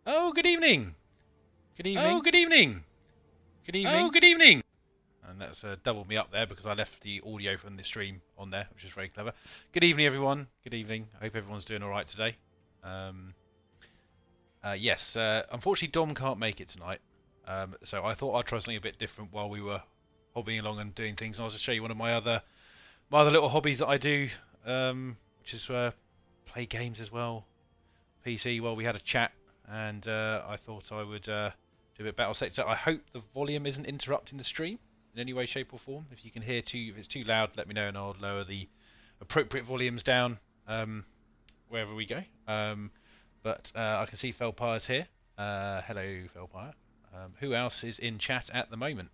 Oh, good evening. Good evening. Oh, good evening. Good evening. Oh, good evening. And that's doubled me up there because I left the audio from the stream on there, which is very clever. Good evening, everyone. Good evening. I hope everyone's doing all right today. Yes, unfortunately, Dom can't make it tonight. So I thought I'd try something a bit different while we were hobbying along and doing things. And I'll just show you one of my other little hobbies that I do, which is play games as well, PC. Well, we had a chat, and I thought I would do a bit of Battle Sector. I hope the volume isn't interrupting the stream in any way, shape, or form. If you can hear if it's too loud, let me know, and I'll lower the appropriate volumes down wherever we go. But I can see Felpire's here. Hello, Felpire. Who else is in chat at the moment?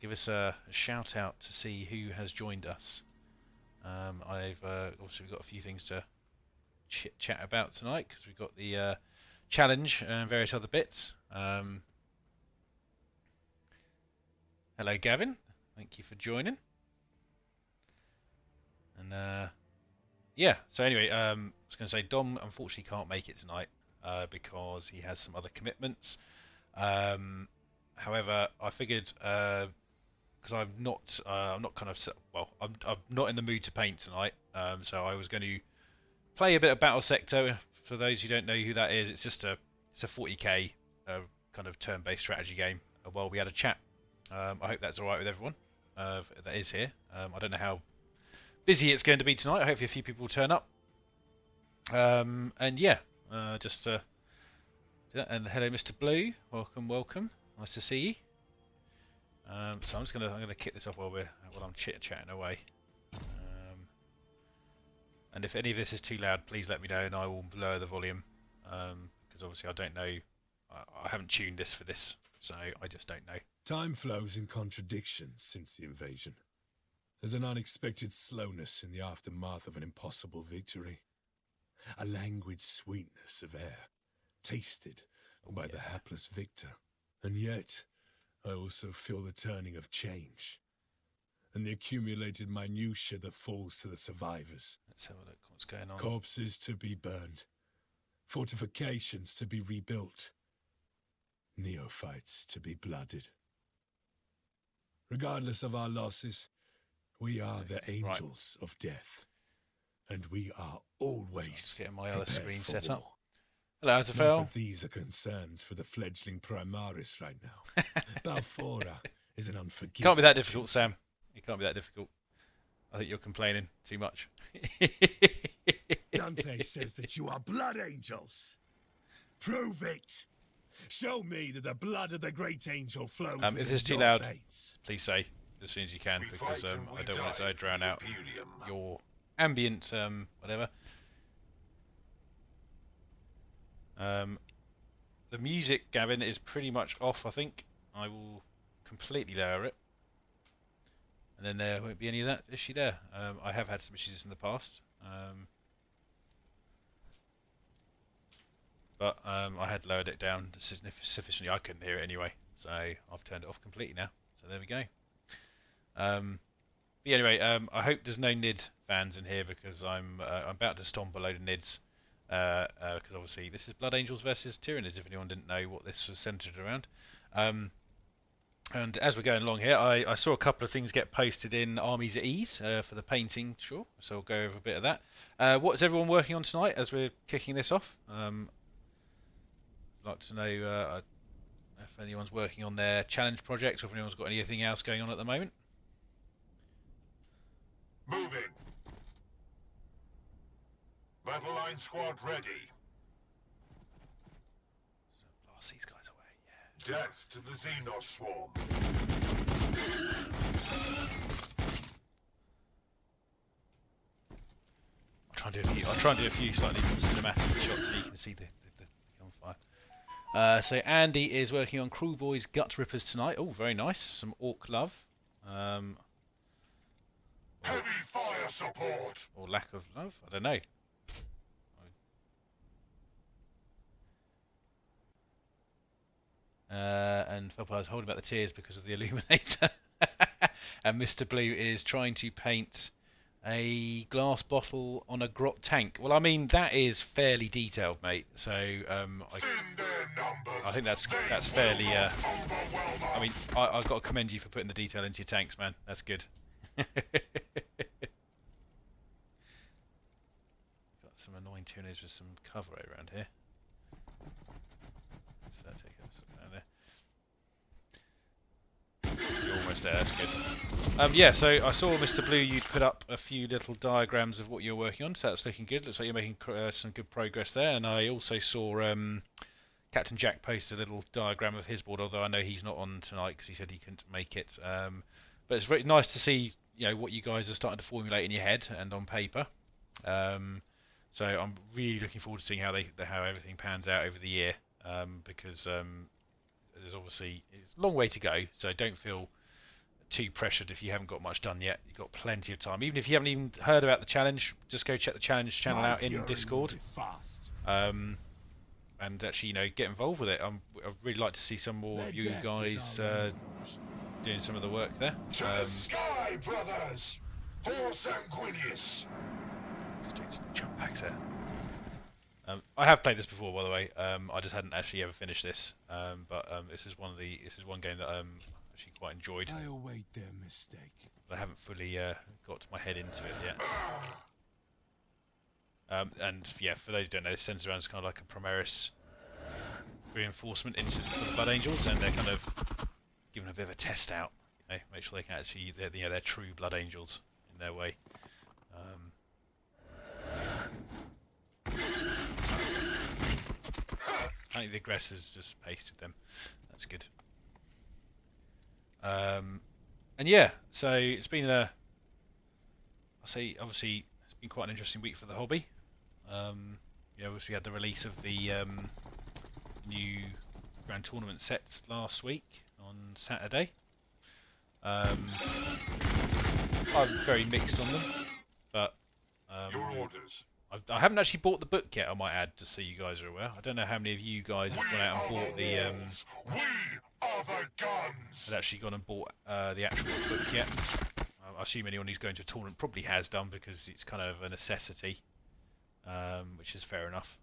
Give us a shout out to see who has joined us. I've also got a few things to chat about tonight because we've got the challenge and various other bits. Hello, Gavin. Thank you for joining. And yeah, so anyway, I was going to say Dom unfortunately can't make it tonight because he has some other commitments. However, I figured because I'm not kind of I'm not in the mood to paint tonight, so I was going to play a bit of Battle Sector. For those who don't know who that is, it's a 40k kind of turn-based strategy game. Well, we had a chat. I hope that's all right with everyone that is here. I don't know how busy it's going to be tonight. Hopefully a few people will turn up. And yeah, just and hello, Mr. Blue. Welcome. Nice to see you. So I'm gonna kick this off while I'm chit-chatting away. And if any of this is too loud, please let me know, and I will lower the volume. Because obviously I don't know. I haven't tuned this for this, so I just don't know. Time flows in contradictions since the invasion. There's an unexpected slowness in the aftermath of an impossible victory. A languid sweetness of air, tasted by the hapless victor. And yet, I also feel the turning of change, and the accumulated minutiae that falls to the survivors. Let's have a look what's going on. Corpses to be burned, fortifications to be rebuilt, neophytes to be blooded. Regardless of our losses, we are the angels of death, and we are always getting my other screen set war. up. Hello, Azafel. Not that these are concerns for the fledgling Primaris right now. Balfora is an unforgiving. Can't be that difficult, Sam. It can't be that difficult. I think you're complaining too much. Dante says that you are blood angels. Prove it. Show me that the blood of the great angel flows. If this is too loud, please say as soon as you can, because I don't want it to drown out your ambient whatever. The music, Gavin, is pretty much off. I think I will completely lower it, and then there won't be any of that issue there. I have had some issues in the past, but I had lowered it down sufficiently. I couldn't hear it anyway, so I've turned it off completely now. So there we go. But anyway, I hope there's no Nid fans in here because I'm about to stomp a load of Nids. Because obviously this is Blood Angels versus Tyranids, if anyone didn't know what this was centered around. And as we're going along here, I saw a couple of things get posted in Armies at Ease for the painting, sure. So I'll go over a bit of that. What is everyone working on tonight as we're kicking this off? I'd like to know if anyone's working on their challenge projects or if anyone's got anything else going on at the moment. Moving. Battle line squad ready. Blast these guys away, yeah. Death to the Xenos swarm. I'll try and do a few slightly cinematic shots so you can see the gunfire. So Andy is working on Cruel Boys Gut Rippers tonight. Oh, very nice. Some orc love. Heavy fire support. Or lack of love. I don't know. And Felpire's holding back the tears because of the Illuminator. And Mr. Blue is trying to paint A glass bottle on a grot tank. Well, I mean that is fairly detailed, mate. So I think that's fairly. I mean, I've got to commend you for putting the detail into your tanks, man. That's good. Got some annoying tuners with some cover around here. So take us down there. You're almost there, that's good. Yeah, so I saw, Mr. Blue, you'd put up a few little diagrams of what you're working on, so that's looking good. Looks like you're making some good progress there. And I also saw Captain Jack post a little diagram of his board, although I know he's not on tonight because he said he couldn't make it. But it's very nice to see, you know, what you guys are starting to formulate in your head and on paper. So I'm really looking forward to seeing how everything pans out over the year, because there's obviously it's a long way to go, so don't feel too pressured if you haven't got much done yet. You've got plenty of time. Even if you haven't even heard about the challenge, just go check the challenge channel out in Discord. And actually, you know, get involved with it. I'd really like to see some more of you guys doing some of the work there. To the sky, brothers! For Sanguinius! Just doing some jump packs there. I have played this before, by the way. I just hadn't actually ever finished this, but this is one game that I actually quite enjoyed. I await their mistake. But I haven't fully got my head into it yet. And yeah, for those who don't know, this centers around as kind of like a Primaris reinforcement into the Blood Angels, and they're kind of given a bit of a test out. You know, make sure they can actually they're true Blood Angels in their way. I think the aggressors just pasted them. That's good. And yeah, so it's been I'll say obviously it's been quite an interesting week for the hobby. You know, we had the release of the new Grand Tournament sets last week on Saturday. I'm very mixed on them, but Your orders. I haven't actually bought the book yet, I might add, just so you guys are aware. I don't know how many of you guys have gone out and bought the... We are the guns! had actually gone and bought the actual book yet. I assume anyone who's going to a tournament probably has done, because it's kind of a necessity, which is fair enough.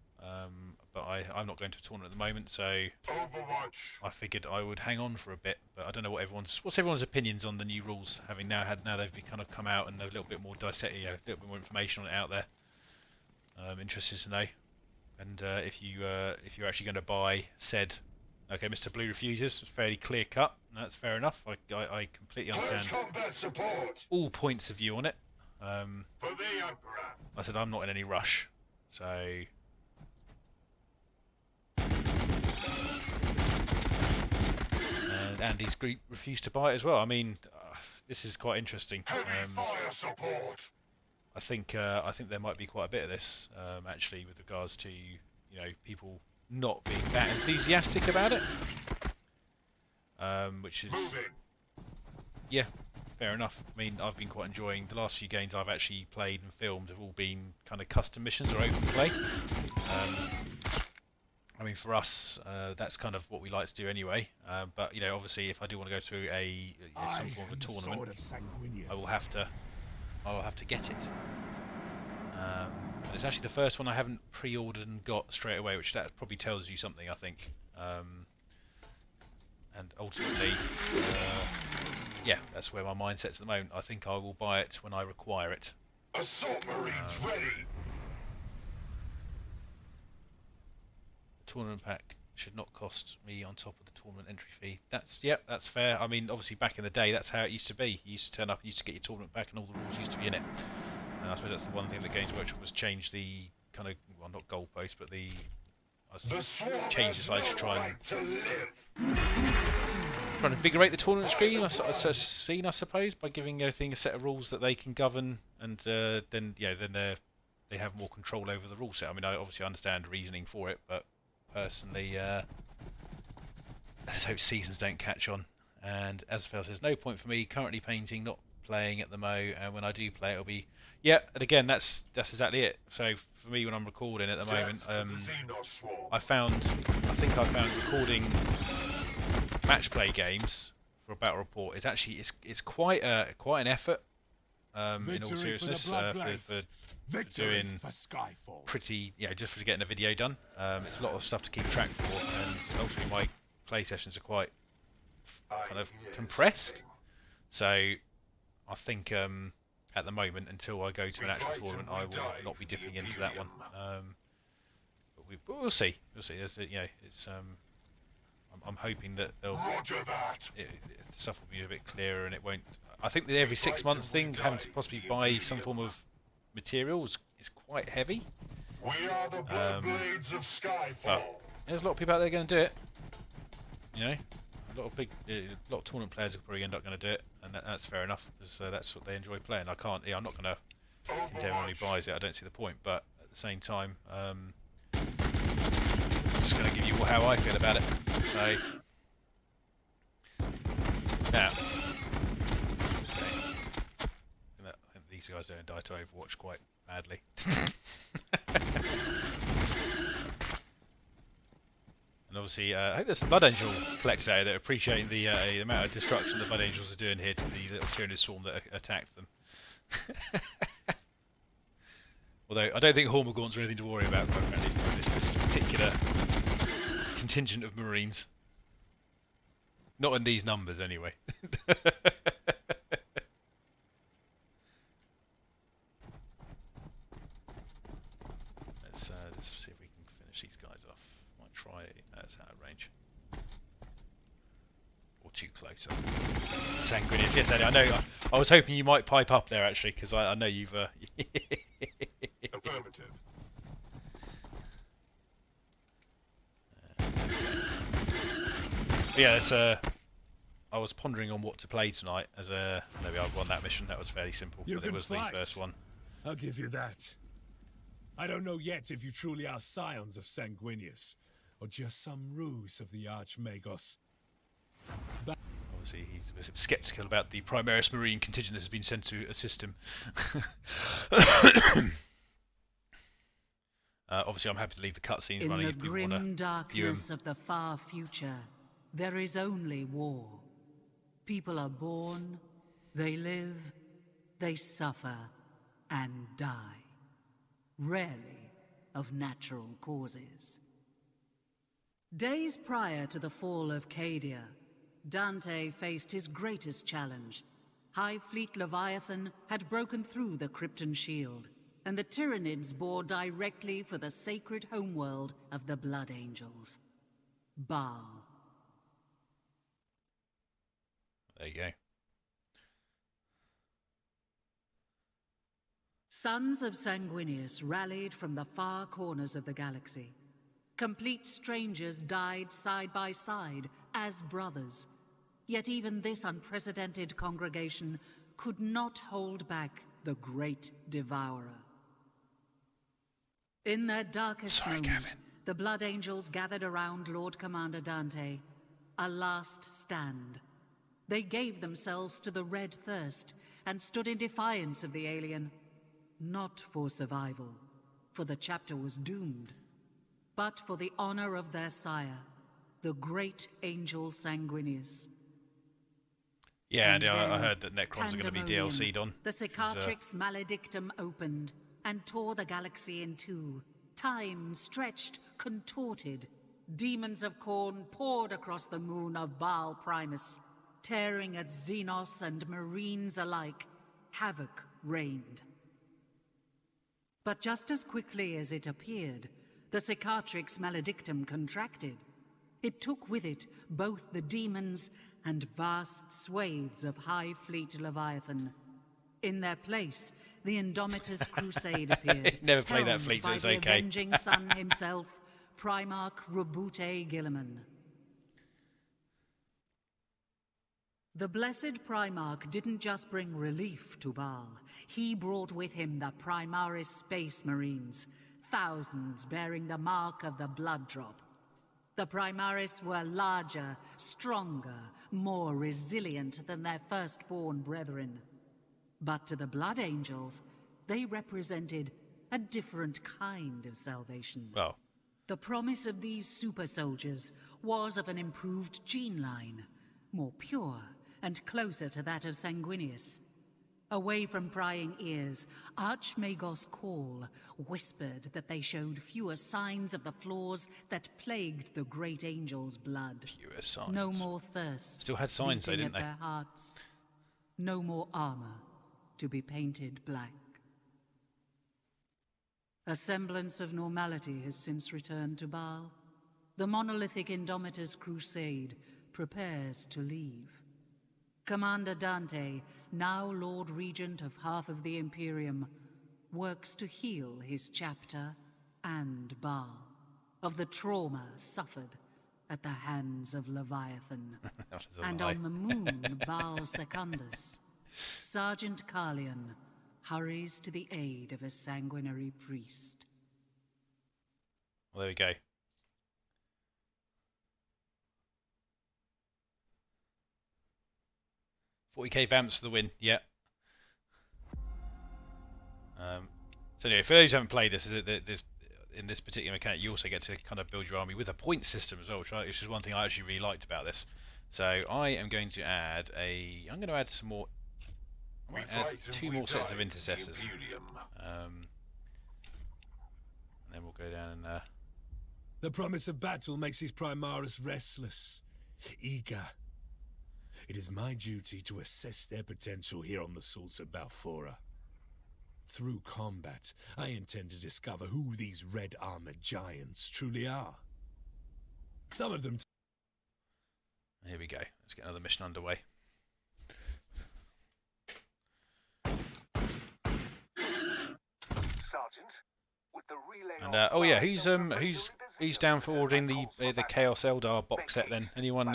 But I'm not going to a tournament at the moment, so Overwatch. I figured I would hang on for a bit. But I don't know what's everyone's opinions on the new rules, having now they've kind of come out and a little bit more dissect, you know, a little bit more information on it out there. Interested to know, and if you're actually going to buy said, okay, Mr. Blue refuses. It's fairly clear cut. That's fair enough. I completely understand Combat support. all points of view on it. For the Emperor. I said I'm not in any rush, so. And Andy's group refused to buy it as well. I mean, this is quite interesting. Heavy fire support. I think there might be quite a bit of this actually, with regards to, you know, people not being that enthusiastic about it, which is yeah, fair enough. I mean, I've been quite enjoying the last few games I've actually played and filmed have all been kind of custom missions or open play. I mean, for us, that's kind of what we like to do anyway. But you know, obviously, if I do want to go through some form of a tournament, I will have to get it. And it's actually the first one I haven't pre-ordered and got straight away, which that probably tells you something, I think. And ultimately, yeah, that's where my mindset's at the moment. I think I will buy it when I require it. Assault Marines ready. The tournament pack should not cost me on top of the tournament entry fee. That's fair. I mean, obviously back in the day, that's how it used to be. You used to turn up, you used to get your tournament pack, and all the rules used to be in it. And I suppose that's the one thing that Games Workshop was change the kind of, well, not goalpost, but change the size to try and invigorate the tournament scene, I suppose, by giving everything a set of rules that they can govern, and then they have more control over the rule set. I mean, I obviously understand reasoning for it, but personally, I just hope seasons don't catch on. And as Phil says, no point for me currently painting, not playing at the mo, and when I do play, it'll be and again, that's exactly it. So for me, when I'm recording at the moment, I think I found recording match play games for a battle report is actually it's quite an effort. in all Victory seriousness, for the Bloodblades. Victory doing for Skyfall. pretty, just for getting a video done. It's a lot of stuff to keep track for, and ultimately my play sessions are quite kind of compressed. So I think at the moment, until I go to an actual tournament, I will not be dipping into that one. But we'll see. We'll see. It's I'm hoping that stuff will be a bit clearer, and it won't. I think the every 6 months thing, having to possibly buy some form of materials, is quite heavy. We are the Bloodblades of Skyfall. But there's a lot of people out there going to do it. A lot of tournament players will probably end up going to do it, and that's fair enough, because that's what they enjoy playing. I'm not going to condemn anyone who buys it. I don't see the point, but at the same time, I'm just going to give you how I feel about it. So now, I think these guys don't die to Overwatch quite badly. And obviously, I think there's some Blood Angel collectors out there that are appreciating the amount of destruction the Blood Angels are doing here to the little Tyrannid swarm that attacked them. Although I don't think Hormagaunts are anything to worry about, quite frankly, for this particular contingent of Marines. Not in these numbers, anyway. Let's just see if we can finish these guys off. Might try as out of range. Or too close. Sanguinius, yes, Eddie, I know. I was hoping you might pipe up there, actually, because I know you've... Affirmative. Yeah, it's I was pondering on what to play tonight. Maybe I've won that mission. That was fairly simple, You but it can was fight. the first one. I'll give you that. I don't know yet if you truly are scions of Sanguinius, or just some ruse of the Archmagos. Obviously, he's a bit sceptical about the Primaris Marine contingent that has been sent to assist him. Obviously, I'm happy to leave the cutscenes running if people want to view them. In the grim darkness of the far future, there is only war. People are born, they live, they suffer, and die. Rarely of natural causes. Days prior to the fall of Cadia, Dante faced his greatest challenge. High Fleet Leviathan had broken through the Krypton shield, and the Tyranids bore directly for the sacred homeworld of the Blood Angels, Baal. There you go. Sons of Sanguinius rallied from the far corners of the galaxy. Complete strangers died side by side as brothers. Yet even this unprecedented congregation could not hold back the Great Devourer. In their darkest moment, Gavin. the Blood Angels gathered around Lord Commander Dante. A last stand. They gave themselves to the red thirst and stood in defiance of the alien. Not for survival, for the chapter was doomed, but for the honor of their sire, the great angel Sanguinius. Yeah, and I then heard that Necrons are going to be DLC'd on. The Cicatrix Maledictum opened and tore the galaxy in two. Time stretched, contorted. Demons of Khorne poured across the moon of Baal Primus, tearing at Xenos and Marines alike. Havoc reigned. But just as quickly as it appeared, the Cicatrix Maledictum contracted. It took with it both the demons and vast swathes of High Fleet Leviathan. In their place, the Indomitus Crusade appeared. Never played that helmed fleet, so by it's the okay. avenging sun himself, Primarch Rabute Gilliman. The blessed Primarch didn't just bring relief to Baal. He brought with him the Primaris Space Marines, thousands bearing the mark of the blood drop. The Primaris were larger, stronger, more resilient than their firstborn brethren. But to the Blood Angels, they represented a different kind of salvation. Well, The promise of these super soldiers was of an improved gene line, more pure and closer to that of Sanguinius. Away from prying ears, Archmagos' call whispered that they showed fewer signs of the flaws that plagued the great angel's blood. Fewer signs. No more thirst. Still had signs though, beating didn't at they? their hearts. No more armor to be painted black. A semblance of normality has since returned to Baal. The monolithic Indomitor's crusade prepares to leave. Commander Dante, now Lord Regent of half of the Imperium, works to heal his chapter and Baal of the trauma suffered at the hands of Leviathan. And on the moon, Baal Secundus, Sergeant Carlion hurries to the aid of a sanguinary priest. Well, there we go. 40k vamps for the win, yeah. So anyway, for those who haven't played this, in this particular mechanic, you also get to kind of build your army with a point system as well, which is one thing I actually really liked about this. So I am going to add I'm going to add some more. I might add 2 more sets of intercessors. And then we'll go down and. The promise of battle makes his Primaris restless, eager. It is my duty to assess their potential here on the source of Balfora. Through combat, I intend to discover who these red-armored giants truly are. Some of them... Here we go. Let's get another mission underway. Sergeant, with the relay And oh yeah, who's down for ordering the Chaos Eldar box set then? Anyone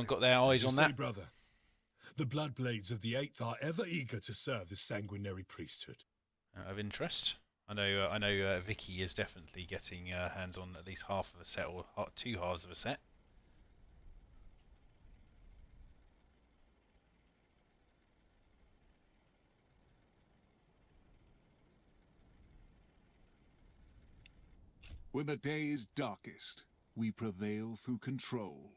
got their eyes on that? Brother, the Bloodblades of the Eighth are ever eager to serve the sanguinary priesthood. Of interest. I know Vicky is definitely getting hands on at least half of a set or 2 halves of a set. When the day is darkest, we prevail through control.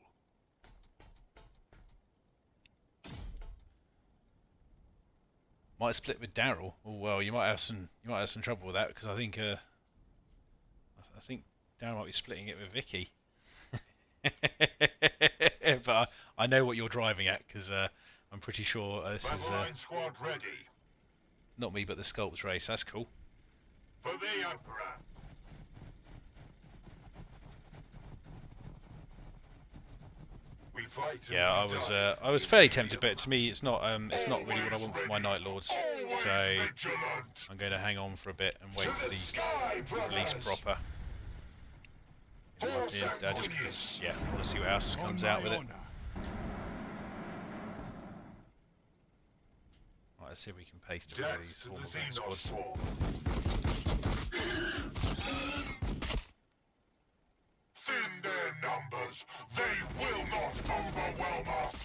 Might split with Daryl. Oh well, you might have some trouble with that because I think Daryl might be splitting it with Vicky. But I know what you're driving at because I'm pretty sure this is squad ready. not me but the Sculpts race. That's cool. For the Emperor. We fight and Yeah, we die for I was the fairly tempted, Imperium. but to me it's not really what I want for my Night Lords. Always So vigilant. I'm going to hang on for a bit and wait To for the these sky, release brothers. proper. For Yeah, just 'cause, Sanguinius. yeah, I want to see what else comes On out my with it. honor. Right, let's see if we can paste a few of these Death to former the Vamp squads. Xenoswarm. Thin their numbers. They will not overwhelm us.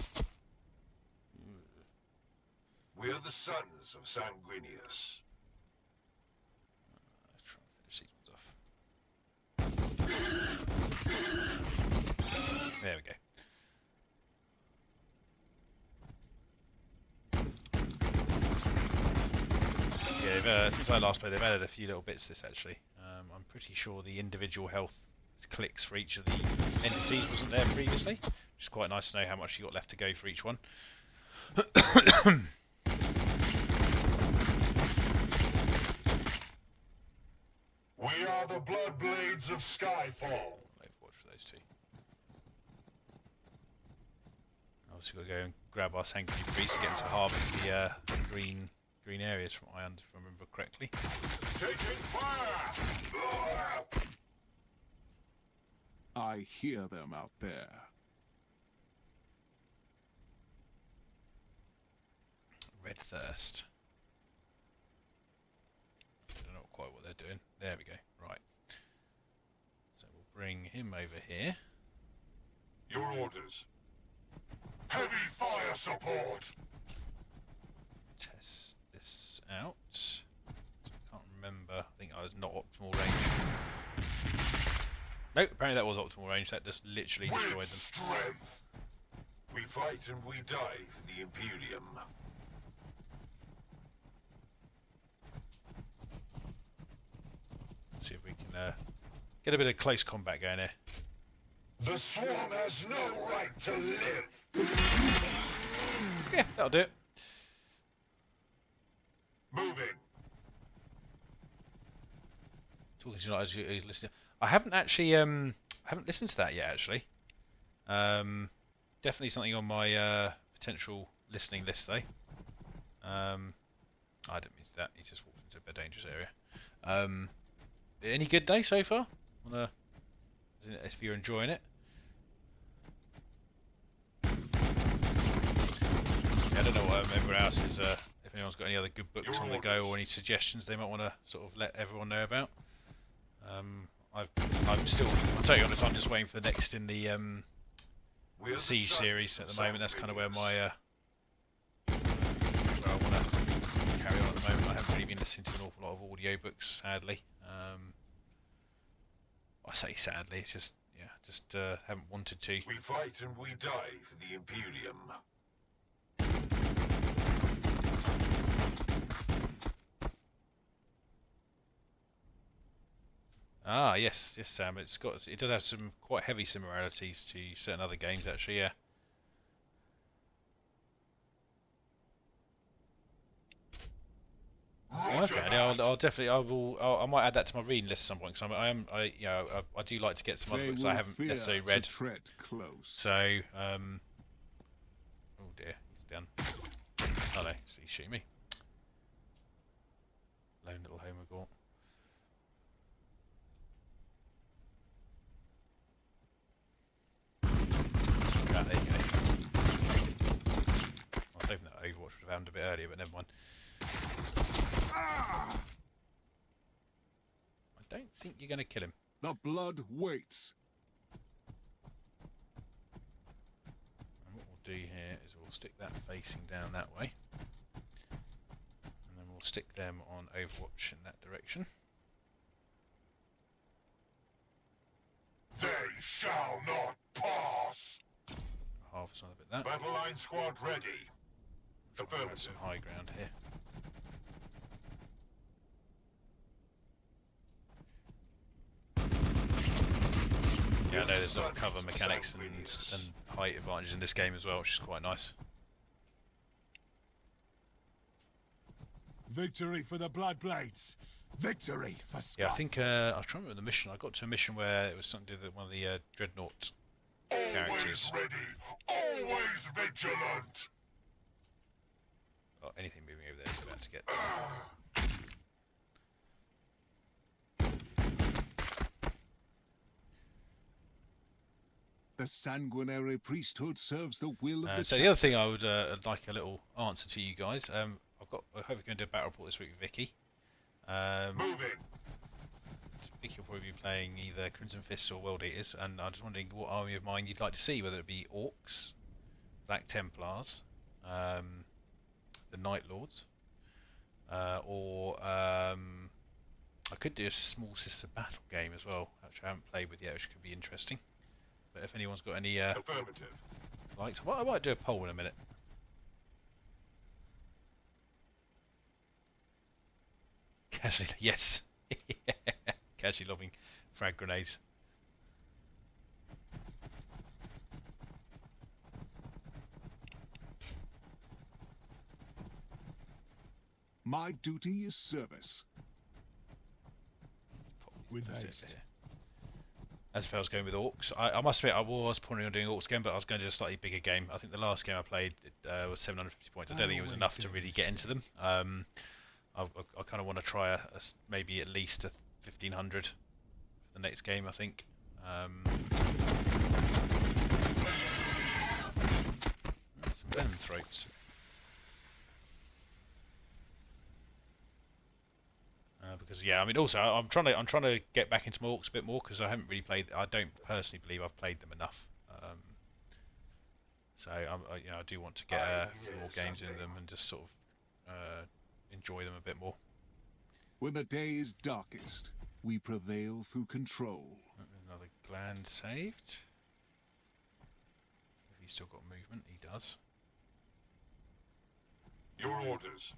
We're the sons of Sanguinius. Let's try and finish these ones off. There we go. Yeah, since I last played, they've added a few little bits to this actually. I'm pretty sure the individual health clicks for each of the entities wasn't there previously, which is quite nice to know how much you got left to go for each one. We are the Bloodblades of Skyfall. Overwatch for those two. Obviously, we'll go and grab our Sanguinary Priest, get him to harvest the green areas from I remember correctly. Taking fire! I hear them out there. Red Thirst. I don't know quite what they're doing. There we go. Right. So we'll bring him over here. Your orders. Heavy fire support. Test this out. So I can't remember. I think I was not optimal range. Nope, apparently that was optimal range. That just literally destroyed With them. strength. We fight and we die for the Imperium. See if we can get a bit of close combat going here. The swarm has no right to live. Yeah, that'll do it. Moving. Talking to you as you listening. I haven't actually haven't listened to that yet. Actually, definitely something on my potential listening list though. I didn't mean that. He just walked into a dangerous area. Any good day so far? If you're enjoying it. Yeah, I don't know what everyone else is. If anyone's got any other good books on the go or any suggestions they might want to sort of let everyone know about. I'm totally honest. I'm just waiting for the next in the Siege series at the moment. That's kind of where my where I want to carry on at the moment. I haven't really been listening to an awful lot of audiobooks, sadly. I say sadly, it's just haven't wanted to. We fight and we die for the Imperium. Ah, yes, Sam. It does have some quite heavy similarities to certain other games, actually. Yeah. Okay, I'll definitely, I might add that to my reading list at some point. Because I do like to get some other books I haven't necessarily read. So, oh dear, he's done. Oh no, he's shooting me. Lone little Homer Gaunt. Ah, there you go. I was hoping that Overwatch would have happened a bit earlier, but never mind. I don't think you're going to kill him. The blood waits. And what we'll do here is we'll stick that facing down that way. And then we'll stick them on Overwatch in that direction. They shall not pass. Half another bit that. Battle line squad ready. We've got some high ground here. Yeah, I know there's a lot of cover mechanics and height advantages in this game as well, which is quite nice. Victory for the Bloodblades! Victory for Scott! Yeah, I think I was trying to remember the mission. I got to a mission where it was something to do with one of the Dreadnought characters. Always ready, always vigilant. Oh, anything moving over there is about to get. The sanguinary priesthood serves the will of the So the other thing I would like a little answer to you guys. I hope we're going to do a battle report this week with Vicky. Moving. Vicky will probably be playing either Crimson Fists or World Eaters, and I'm just wondering what army of mine you'd like to see, whether it be Orcs, Black Templars, the Night Lords, or I could do a small sister battle game as well, which I haven't played with yet, which could be interesting. But if anyone's got any Affirmative. likes, I might do a poll in a minute. Casually, yes. Casually lobbing frag grenades. My duty is service. With haste. As far as going with Orcs, I must admit I was pondering on doing Orcs again, but I was going to do a slightly bigger game. I think the last game I played was 750 points. I don't think it was enough to really get into them. I kind of want to try maybe at least a 1500 for the next game, I think. Some venom throats. Because yeah, I mean, also I'm trying to get back into my Orcs a bit more because I haven't really played. I don't personally believe I've played them enough. So I do want to get more games in them and just sort of enjoy them a bit more. When the day is darkest, we prevail through control. Another gland saved. If he's still got movement, he does. Your orders.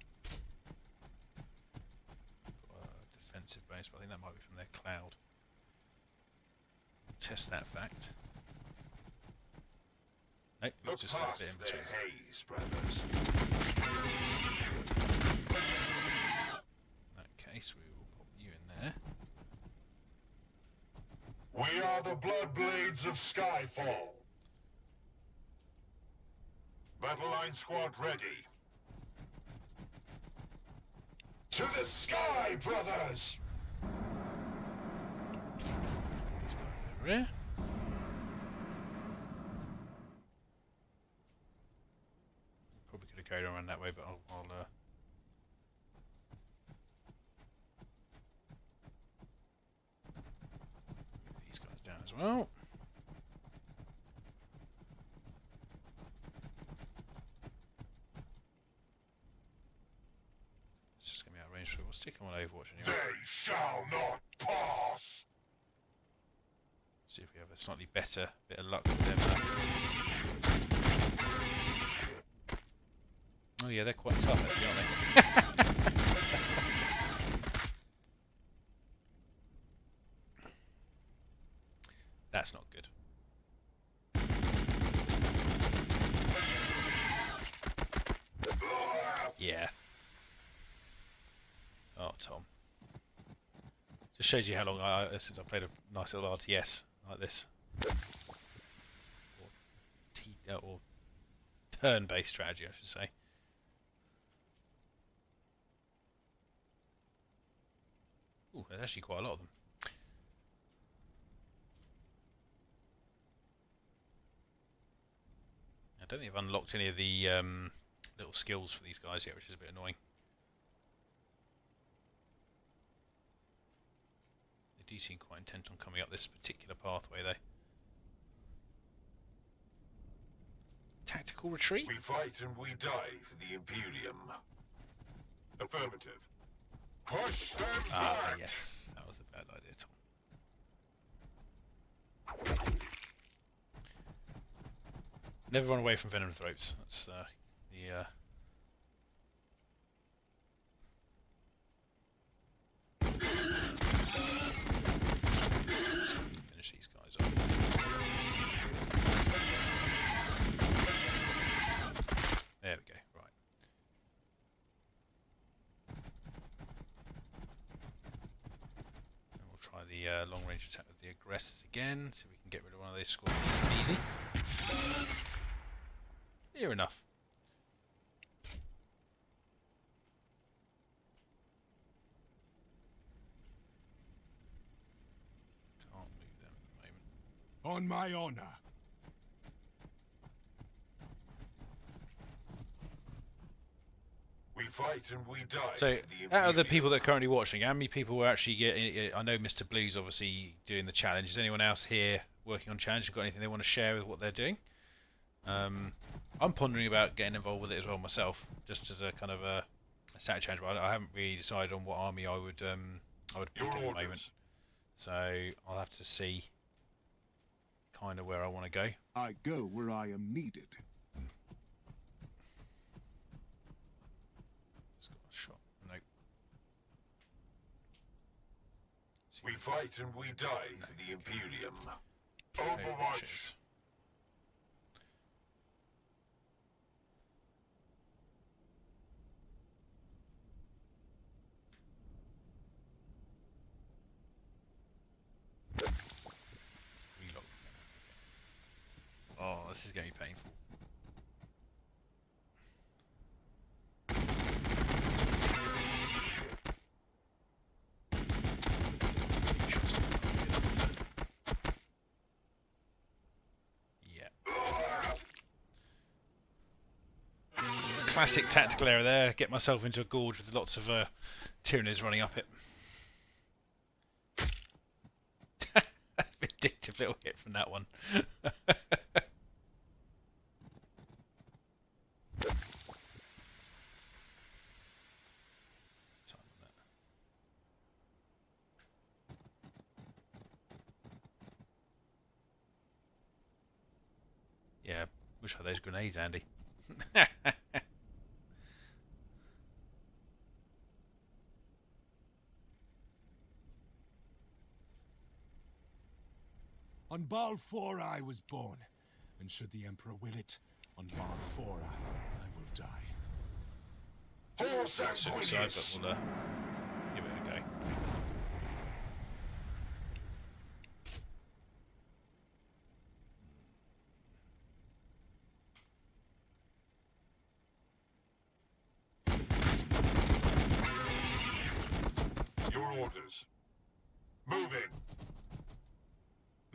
defensive bonus, but I think that might be from their cloud. Test that fact. Nope, Look just a little past bit in the between. haze, brothers. In that case, we will pop you in there. We are the Bloodblades of Skyfall. Battle line squad ready. To the sky, brothers! These guys over here. Probably could have carried on around that way, but I'll move these guys down as well. It's just going to be out of range, so we'll stick them on Overwatch They anyway. shall not pass! See if we have a slightly better bit of luck with them. Oh yeah, they're quite tough actually, aren't they? That's not good. Yeah. Oh, Tom. Just shows you how long since I played a nice little RTS like this. Or turn-based strategy, I should say. Ooh, there's actually quite a lot of them. I don't think I've unlocked any of the little skills for these guys yet, which is a bit annoying. They do seem quite intent on coming up this particular pathway, though. Tactical retreat? We fight and we die for the Imperium. Affirmative. Push them Ah, back! yes. That was a bad idea, Tom. Never run away from venom throats. That's the Let's finish these guys off. There we go. Right. And we'll try the long range attack with the aggressors again, so we can get rid of one of those squads easy. Near enough. Can't move them at the moment. On my honor. We fight and we die So, for the out of the Imperium. people that are currently watching, how many people were actually getting? I know Mr. Blue's obviously doing the challenge. Is anyone else here working on challenge? Got anything they want to share with what they're doing? I'm pondering about getting involved with it as well myself, just as a kind of a stat challenge. But I haven't really decided on what army I would pick Your at the orders. moment. So I'll have to see kind of where I want to go. I go where I am needed. It's got a shot. Nope. We fight and we die for the Imperium. Overwatch. Overwatch. Reload. Oh, this is going to be painful. Yeah. Classic tactical error there. Get myself into a gorge with lots of Tyranids running up it. Vindictive little hit from that one. Yeah, wish I had those grenades, Andy. On Baal 4 I was born, and should the Emperor will it, on Baal 4 I will die. For Suicide, but Sanguinius! we'll give it a go. Your orders. Move in.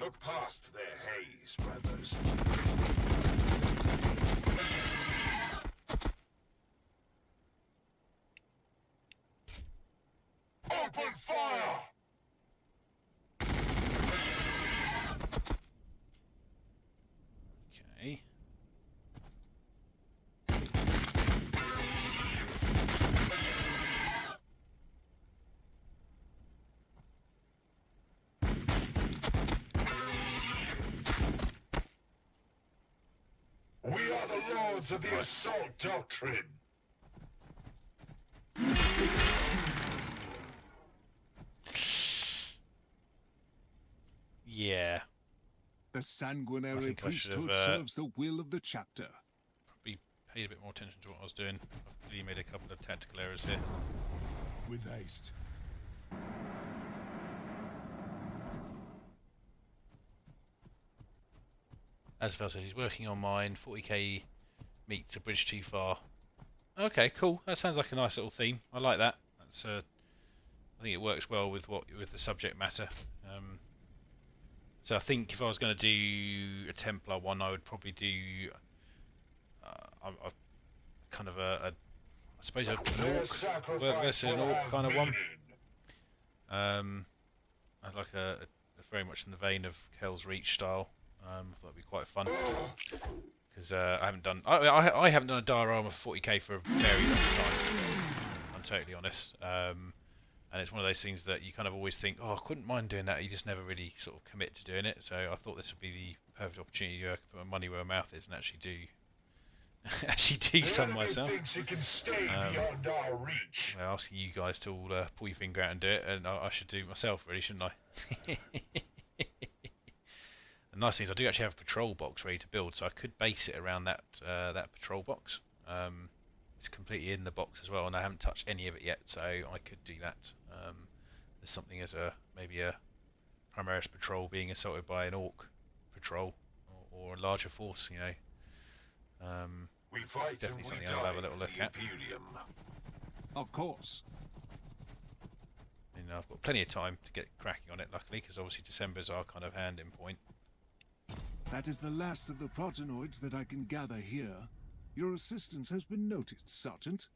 Look past their haze, brothers. Open fire! Okay. We are the lords of the assault doctrine. Yeah. The I sanguinary think I should have, priesthood serves the will of the chapter. Probably paid a bit more attention to what I was doing. I've really made a couple of tactical errors here. With haste. As Val says, he's working on mine. 40k meets a bridge too far. Okay, cool. That sounds like a nice little theme. I like that. That's I think it works well with the subject matter. So I think if I was going to do a Templar one, I would probably do a kind of I suppose an orc versus an orc kind of one. I'd like a very much in the vein of Hell's Reach style. I thought it'd be quite fun because I haven't done I haven't done a diorama for 40k for a very long time. I'm totally honest. And it's one of those things that you kind of always think, oh, I couldn't mind doing that. You just never really sort of commit to doing it. So I thought this would be the perfect opportunity to put my money where my mouth is and actually do some myself. Thinks it can stay beyond our reach. Well, asking you guys to all pull your finger out and do it, and I should do it myself, really, shouldn't I? The nice thing is I do actually have a patrol box ready to build, so I could base it around that patrol box. It's completely in the box as well, and I haven't touched any of it yet, so I could do that. There's something as maybe a Primaris patrol being assaulted by an orc patrol or a larger force, you know. We fight Definitely and something we I'll die have a little for look the at. Imperium. Of course. And I've got plenty of time to get cracking on it, luckily, because obviously December's our kind of hand-in point. That is the last of the protenoids that I can gather here. Your assistance has been noted, Sergeant.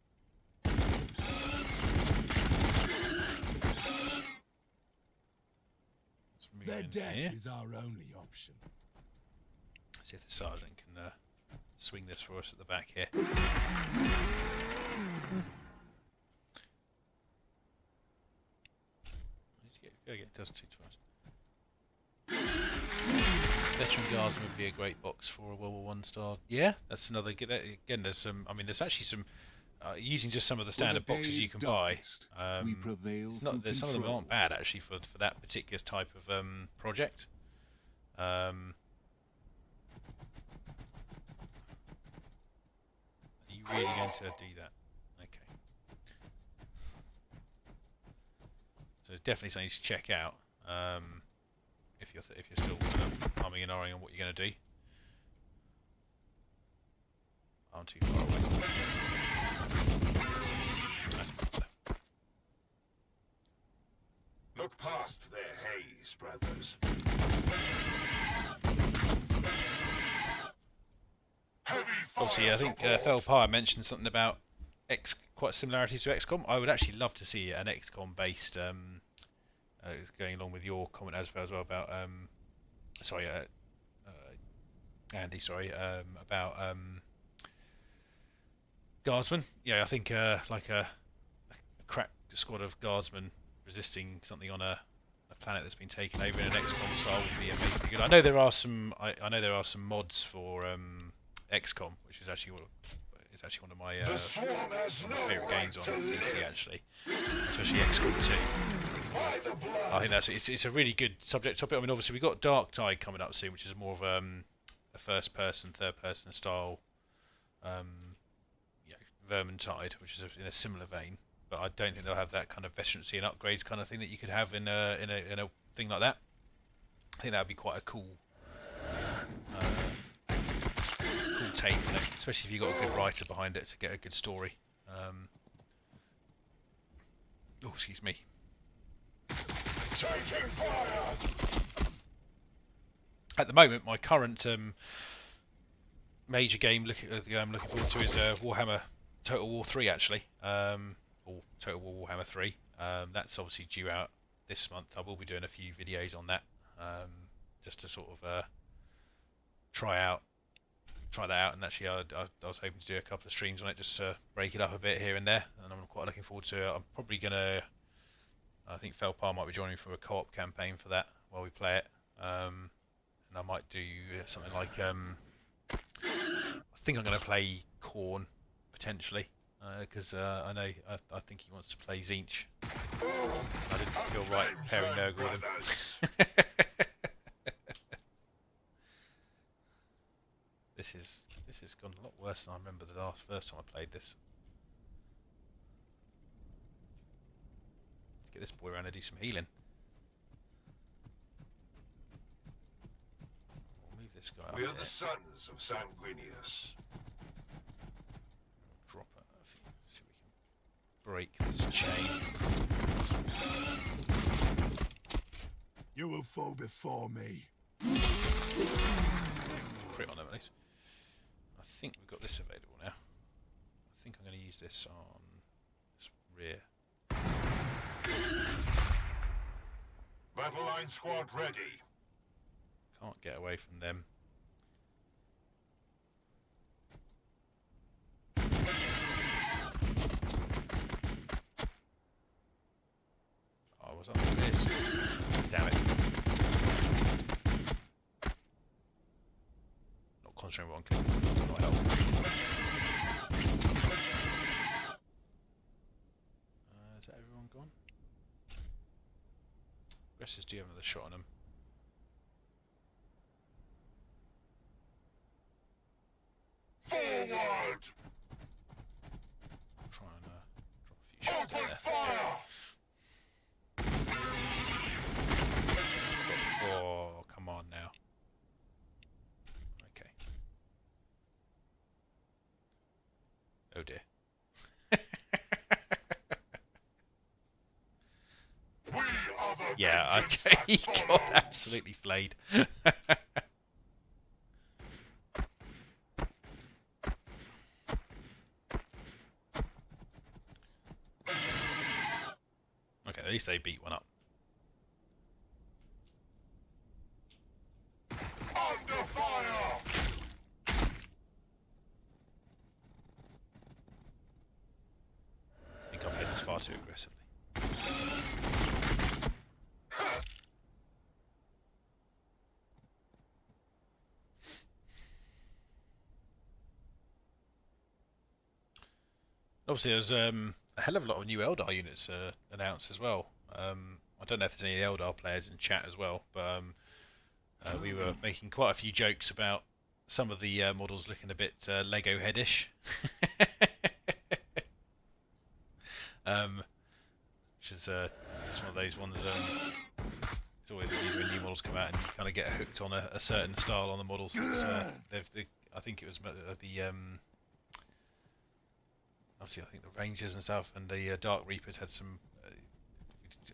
Their death Here. is our only option. See if the sergeant can swing this for us at the back here. It does two twice. Veteran Guardsman would be a great box for a World War One style. Yeah, that's another. Again, there's some. I mean, there's actually some. Using just some of the standard boxes you can buy. We prevail There's some of them aren't bad actually for that particular type of project. Are you really going to do that? Okay. So it's definitely something to check out. If you're still kind of humming and ahhing on what you're going to do. I'm too far away. That's better. Look past their haze, brothers. Heavy fire Obviously, I think support. Fel Pyre mentioned something about quite similarities to XCOM. I would actually love to see an XCOM based. Going along with your comment as well about Andy, about guardsmen. Yeah, I think like a crack squad of guardsmen resisting something on a planet that's been taken over in an XCOM style would be amazingly good. I know there are some. I know there are some mods for XCOM, which is actually one of my The swarm has no favourite right games on to PC live. actually, especially XCOM 2. I think it's a really good subject topic. I mean, obviously we've got Dark Tide coming up soon, which is more of a first-person, third-person style, Vermintide, which is in a similar vein. But I don't think they'll have that kind of veterancy and upgrades kind of thing that you could have in a thing like that. I think that would be quite a cool take on it, especially if you've got a good writer behind it to get a good story. Oh, excuse me. Taking fire! At the moment, my current major game I'm looking forward to is Warhammer Total War 3 actually, or Total War Warhammer 3. That's obviously due out this month. I will be doing a few videos on that, just to sort of try that out. And actually, I was hoping to do a couple of streams on it just to break it up a bit here and there. And I'm quite looking forward to it. I'm probably gonna. I think Felpar might be joining me for a co-op campaign for that while we play it. And I might do something like. I think I'm going to play Khorne potentially, because I know I think he wants to play Zinch. I didn't feel right pairing Nurgle with him. This has gone a lot worse than I remember the first time I played this. Let's get this boy around and do some healing. We'll move this guy up. We are there. the sons of Sanguinius. Drop it. See if we can break this chain. You will fall before me. Crit on them at least. I think we've got this available now. I think I'm going to use this on this rear. Battle line squad ready. Can't get away from them. I was up with this. Damn it. Not concentrating on killing. Not helpful. Is that everyone gone? Aggressors do have another shot on them. Forward! Try and drop a few shots down Open there. fire! Oh, come on now. Okay. Oh dear. We are the Yeah, vengeance okay, he that got follows. absolutely flayed. Okay, at least they beat one up. Under fire! I think I played this far too aggressively. Obviously, there's a hell of a lot of new Eldar units announced as well. I don't know if there's any Eldar players in chat as well, but we were making quite a few jokes about some of the models looking a bit Lego headish. Which is just one of those ones. It's always easy when new models come out and you kind of get hooked on a certain style on the models. It's, I think it was the obviously I think the Rangers and stuff and the Dark Reapers had some.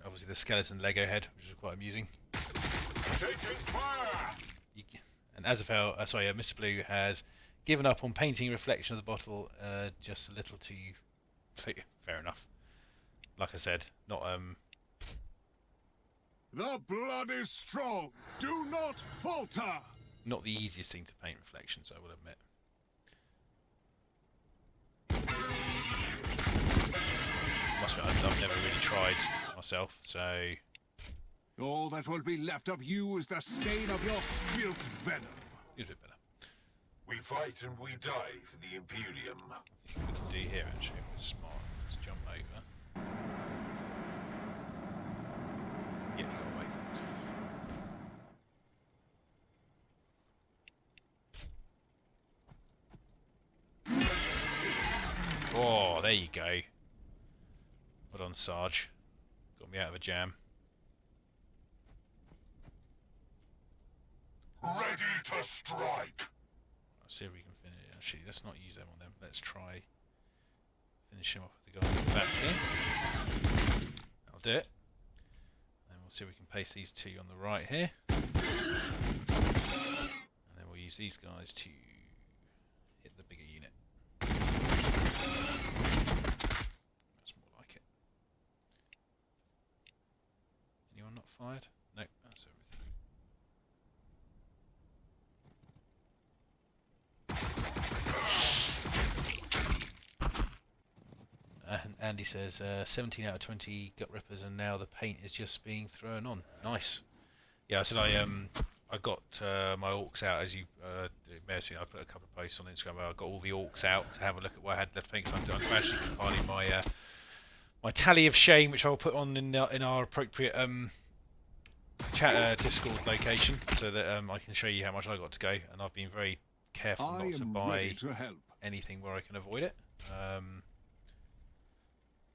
Obviously the skeleton Lego head, which was quite amusing. Taking fire! And Azrael, Mr. Blue has given up on painting reflection of the bottle just a little too. Fair enough. Like I said, not The blood is strong. Do not falter. not the easiest thing to paint reflections, I will admit. Must admit, I've never really tried myself, so All that will be left of you is the stain of your spilt venom. it's a bit better. We fight and we die for the Imperium. I think we can do here actually if we're smart. Let's jump over. Oh, there you go. Well done, Sarge. Got me out of a jam. Ready to strike. Let's see if we can finish. Actually, let's not use them on them. Let's try finish him off with the guy in the back here. That'll do it. And we'll see if we can paste these two on the right here. And then we'll use these guys to hit the bigger unit. That's more like it. Anyone not fired? No, that's everything. And Andy says 17 out of 20 gut rippers, and now the paint is just being thrown on. Nice. Yeah, I said I got my orcs out, as you may have seen. I put a couple of posts on Instagram where I got all the orcs out to have a look at what I had left paint. So I'm actually compiling my my tally of shame, which I'll put on in our appropriate chat Discord location, so that I can show you how much I got to go. And I've been very careful not to buy anything where I can avoid it.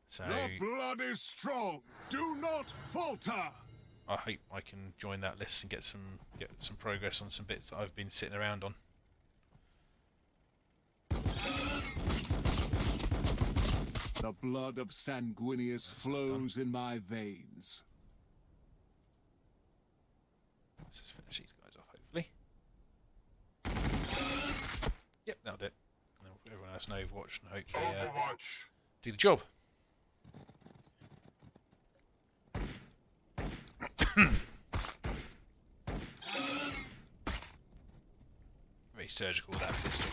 So the blood is strong. Do not falter. I hope I can join that list and get some progress on some bits that I've been sitting around on. The blood of Sanguinius flows in my veins. Let's just finish these guys off, hopefully. Yep, that'll do it. And then we'll put everyone else in Overwatch and hope they do the job. Very surgical with that pistol.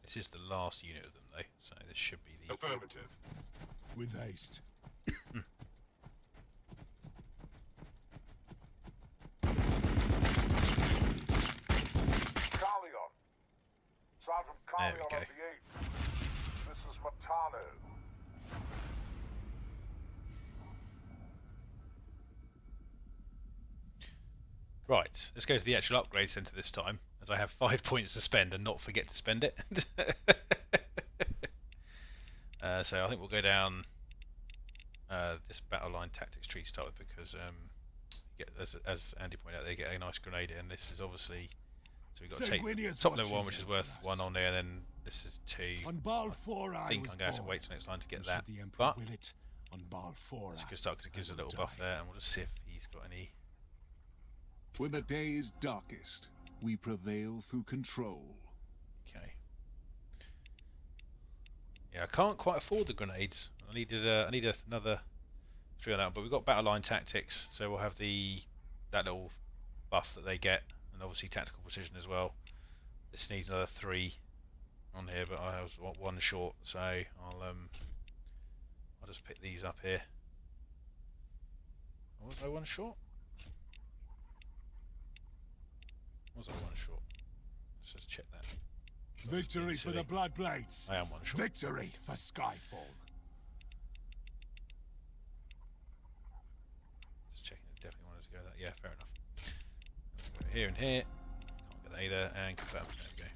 This is the last unit of them though, so this should be the... Affirmative. With haste. Carleon. Sergeant There we Carleon go. of the 8th. This is Matano. Right, let's go to the actual upgrade centre this time, as I have 5 points to spend and not forget to spend it. So I think we'll go down this battle line tactics tree to start with, because as Andy pointed out, they get a nice grenade, and this is obviously, so we've got to take top level 1, which is worth 1 on there, and then this is 2. On Bal 4, I think I'm going to have to wait till next time to get that, the Emperor but will it. On Bal 4, it's a good start because it gives a little buff there, and we'll just see if he's got any. When the day is darkest, we prevail through control. Okay. Yeah, I can't quite afford the grenades. I need another 3 on that, but we've got battle line tactics, so we'll have that little buff that they get, and obviously tactical precision as well. This needs another 3 on here, but I was 1 short, so I'll just pick these up here. Was I 1 short? Was I 1 short? Let's just check that. Victory for the Blood Blades. I am 1 short. Victory for Skyfall. Just checking it definitely wanted to go that. Yeah, fair enough. Go here and here. Can't get that either. And confirm. There we go.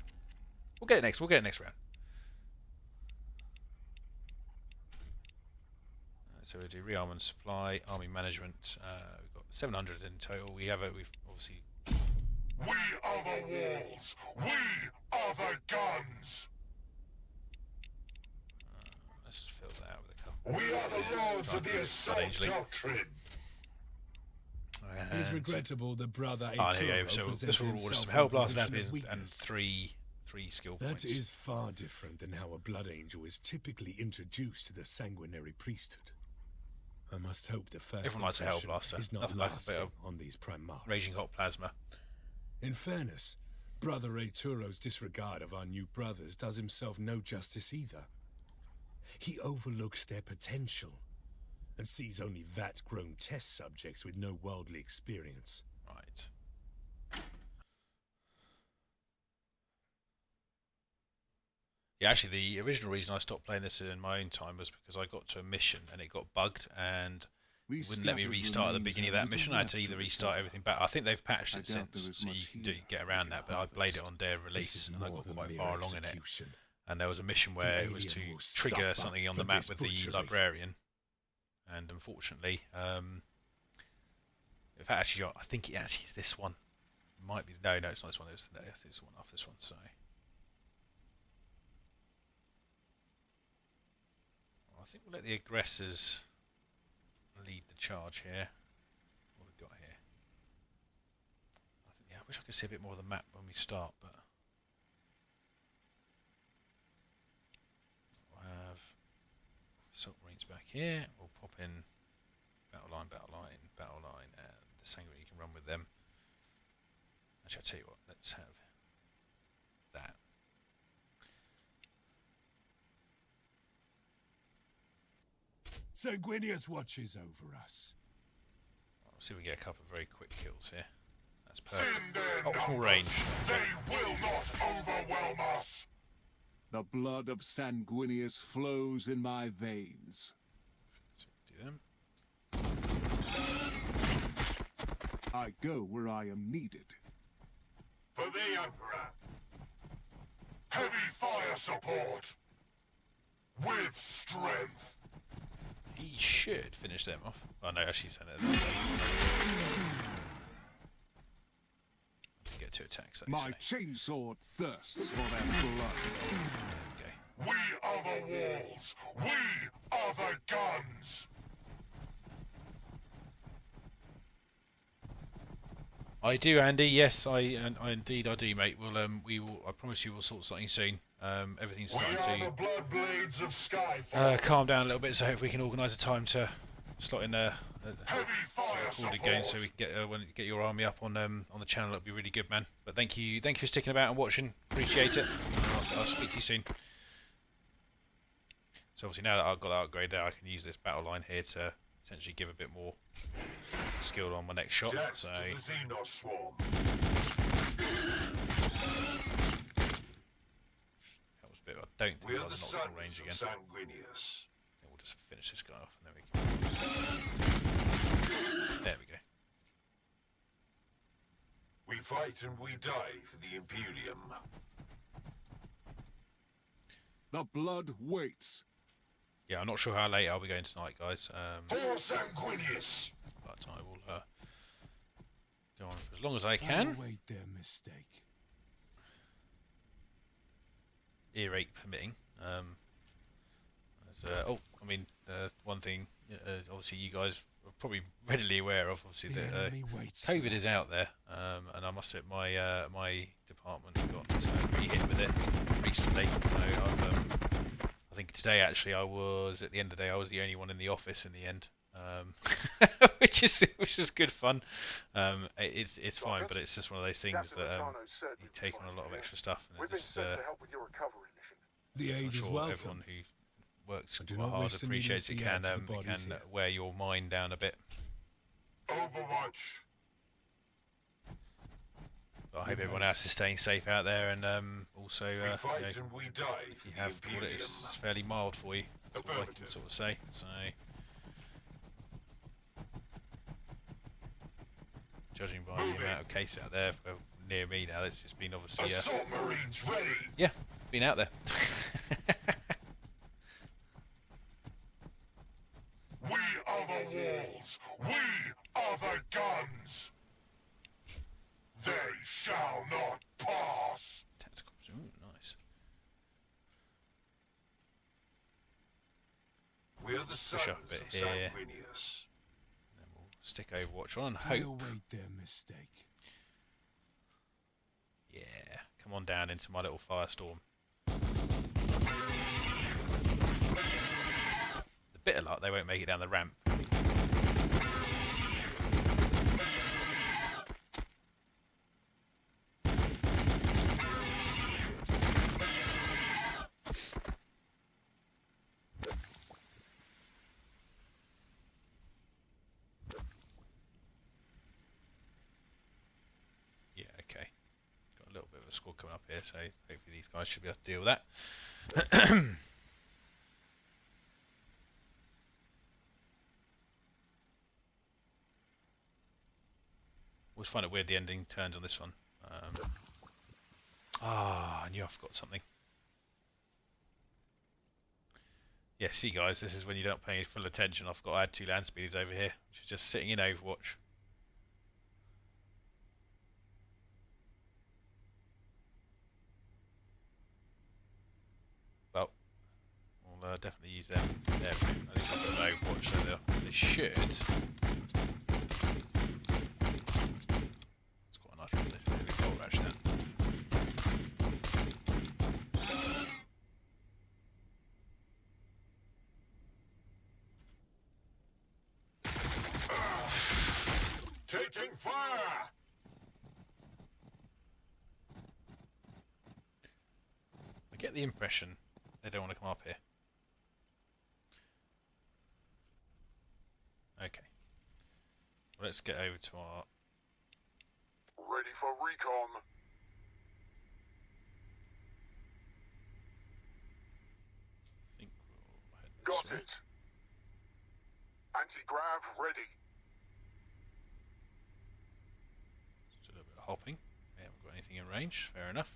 We'll get it next. We'll get it next round. So we'll do rearmament supply, army management. We've got 700 in total. We've obviously. We are the walls. We are the guns. Let's just fill that out with a couple. We are the lords of the assault doctrine. It is regrettable that Brother There you go. So this will reward us some help blast and weakness. three skill points. That is far different than how a Blood Angel is typically introduced to the sanguinary priesthood. I must hope the first Everyone likes a impression Hellblaster. is not Nothing like a bit lasting of on these Primaris. Raging hot plasma. In fairness, Brother Arturo's disregard of our new brothers does himself no justice either. He overlooks their potential and sees only vat-grown test subjects with no worldly experience. Right. Yeah, actually, the original reason I stopped playing this in my own time was because I got to a mission and it got bugged, and These wouldn't let me scattered restart at the remains beginning of have that little mission. I had left to either to restart recover. everything back. I think they've patched I it doubt there since, is so much you can here get we around can that. But I played it harvest. on day of This release, is and I more got than quite mere far along in it. execution. And there was a mission where it was to alien will trigger suffer something on the for map this with the butchery. librarian, and unfortunately, in fact, actually, I think it actually is this one. It might be no, it's not this one. It's this one off this one. Sorry. I think we'll let the aggressors lead the charge here. What have we got here? I wish I could see a bit more of the map when we start, but we'll have Assault Marines back here. We'll pop in battle line, and the Sanguinary can run with them. Actually, I'll tell you what, let's have that. Sanguinius watches over us. I'll see if we can get a couple of very quick kills here. That's In perfect. their Optimal numbers, range. they will not overwhelm us. The blood of Sanguinius flows in my veins. So do them. I go where I am needed. For the Emperor. Heavy fire support. With strength. He should finish them off. Oh no, actually sent it. Get 2 attacks. My chainsword thirsts for their blood. Okay. We are the walls. We are the guns. I do, Andy. Yes, I indeed I do, mate. We'll I promise you we'll sort something soon. Everything's We starting are the to blood blades of Skyfall. calm down a little bit. So if we can organise a time to slot in a Heavy fire recorded support. game, so we can get your army up on the channel. That'd be really good, man. But thank you for sticking about and watching. Appreciate it. I'll speak to you soon. So obviously now that I've got that upgrade there, I can use this battle line here to essentially give a bit more skill on my next shot. Death So to the Xenos swarm. that was a bit. I don't think We I are the was in sons optimal range of again. Sanguinius. I think we'll just finish this guy off and then we can. There we go. We fight and we die for the Imperium. The blood waits. Yeah, I'm not sure how late I'll be going tonight, guys. For Sanguinius. But I will go on for as long as I can. Await their mistake. Earache permitting. One thing, obviously you guys are probably readily aware of, obviously The that enemy waits COVID for is us. out there, and I must admit my department got pretty hit with it recently. So I think today actually at the end of the day I was the only one in the office in the end, which is good fun. It's fine, but it's just one of those things that you take on a lot of extra stuff, and it's The I'm aid is sure welcome. everyone who works I do quite not hard wish to appreciates it needlessly can add to the bodies here. wear your mind down a bit. Overwatch. But I hope everyone else is staying safe out there, and also We fight and we die for you the have what it Imperium. is fairly mild for you. That's all I can Affirmative. sort of say. So, judging by the amount of cases out there near me now, it's just been obviously Assault Marines ready. been out there. We are the walls. We are the guns. They shall not pass. Tactical, ooh, nice. We are the sons Push up a bit of here. Sanguinius. Then we'll stick Overwatch on and I hope. await their mistake. Yeah, come on down into my little firestorm. The bit of luck, they won't make it down the ramp. Yeah, okay. Got a little bit of a squad coming up here, so hopefully these guys should be able to deal with that. always find it weird the ending turns on this one. I knew I forgot something. Yeah, see guys, this is when you don't pay full attention. I forgot I had 2 land speeders over here, which is just sitting in Overwatch. Well, we'll definitely use them. There we go. At least I've got an Overwatch, so they should. It's quite a nice one. Maybe gold actually. Taking fire! I get the impression they don't want to come up here. Okay. Well, let's get over to our... Ready for recon. I think we'll head this Got way. it. Anti-grav ready. Just a little bit of hopping. We haven't got anything in range. Fair enough.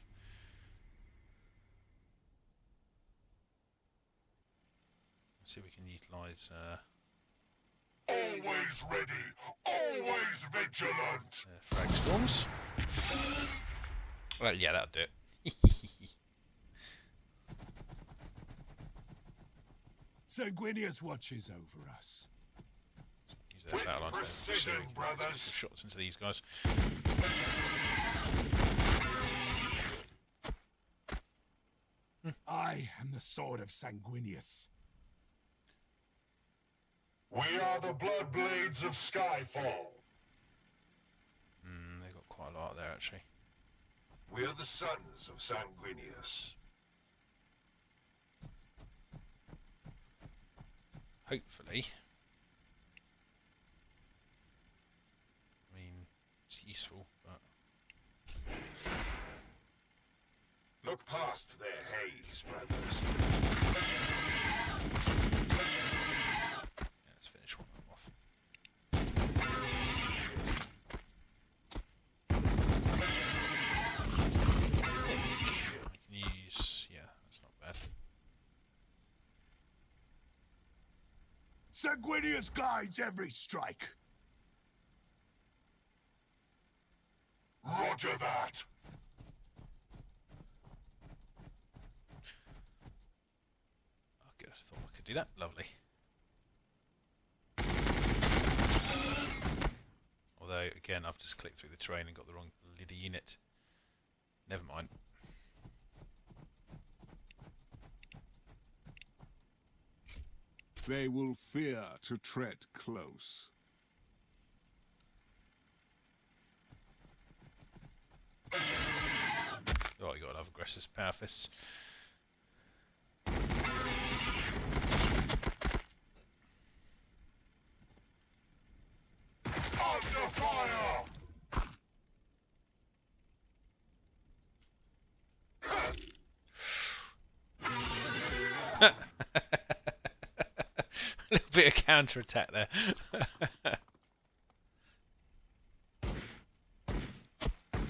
Let's see if we can utilise Always ready. Always vigilant. frag storms. Well, yeah, that'll do it. Sanguinius watches over us. Use their battle lines to precision, see if we can brothers. get some shots into these guys. I am the sword of Sanguinius. We are the Bloodblades of Skyfall. They've got quite a lot there actually. We are the sons of Sanguinius. Hopefully. I mean, it's useful, but... Look past their haze, brothers. Yeah, let's finish one of them off. I can use... yeah, that's not bad. Sanguinius guides every strike. Roger that. Oh, good. I thought I could do that. Lovely. Although, again, I've just clicked through the terrain and got the wrong bloody unit. Never mind. They will fear to tread close. Oh, you got to have aggressive power fists. Under fire! A little bit of counter attack there.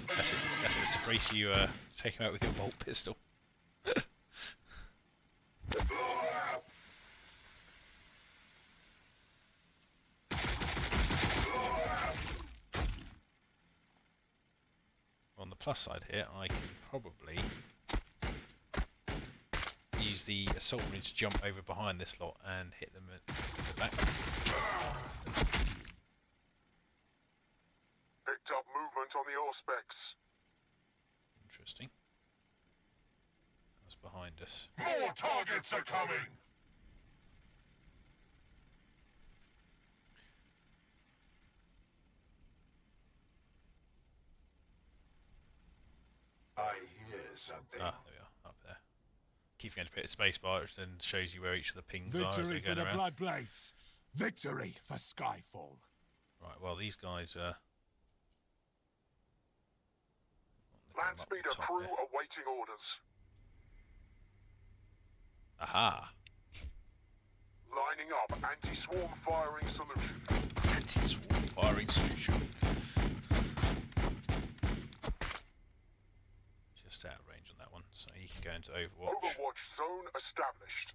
That's it. That's it. Surprise you take him out with your bolt pistol. On the plus side here, I can probably use the assault marines to jump over behind this lot and hit them at the back. Picked up movement on the Auspex. Interesting. That's behind us. More targets are coming! I hear something. Ah, there we are, up there. Keep going to hit a spacebar, which then shows you where each of the pings are as Victory they're for going the around. Bloodblades. Victory for Skyfall. Right, well, these guys are... Landspeeder crew awaiting orders. Aha! Lining up anti-swarm firing solution. Anti-swarm firing solution. just out of range on that one, so he can go into Overwatch. Overwatch zone established.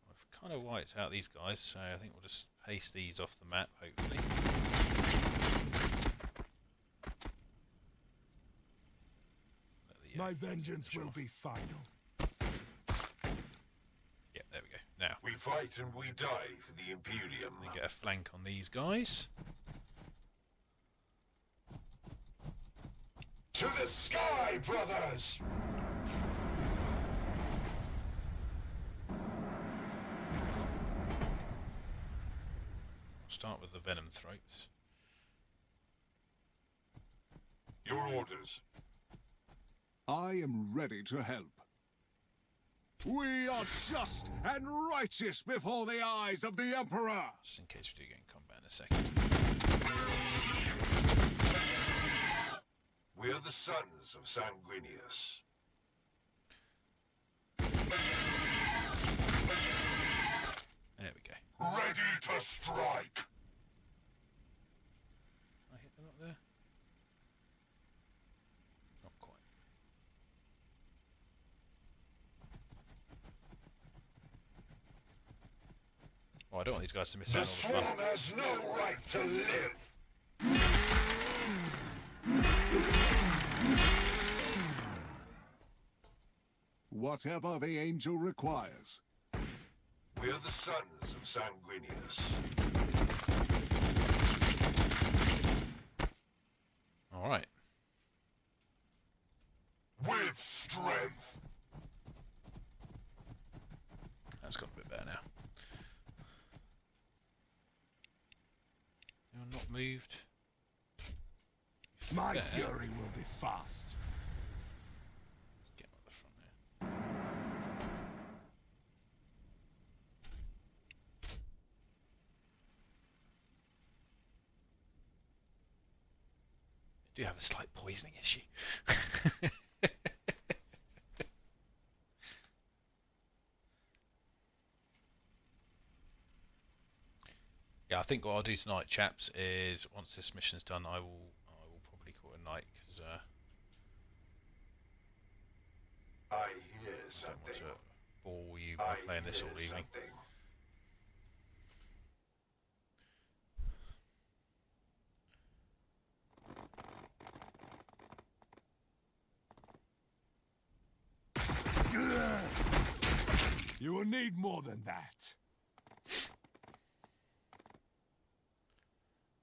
I've kind of wiped out these guys, so I think we'll just paste these off the map, hopefully. My vengeance will be final. Yeah, there we go. Now, We fight and we die for the Imperium. we get a flank on these guys. To the sky, brothers! We'll start with the Venom Throats. Your orders. I am ready to help. We are just and righteous before the eyes of the Emperor! Just in case we do get in combat in a second. We are the sons of Sanguinius. There we go. Ready to strike! I hit them up there? Not quite. Oh, I don't want these guys to miss The out on all the Swarm fun. has no right to live! Whatever the angel requires. We are the sons of Sanguinius. Alright. With strength! That's got a bit better now. You're not moved. My There. fury will be fast. Get up the front there. I do have a slight poisoning issue. Yeah, I think what I'll do tonight, chaps, is once this mission's done, I will probably call it a night because I hear I don't want something. to bore you by I playing this all hear evening. something. You will need more than that.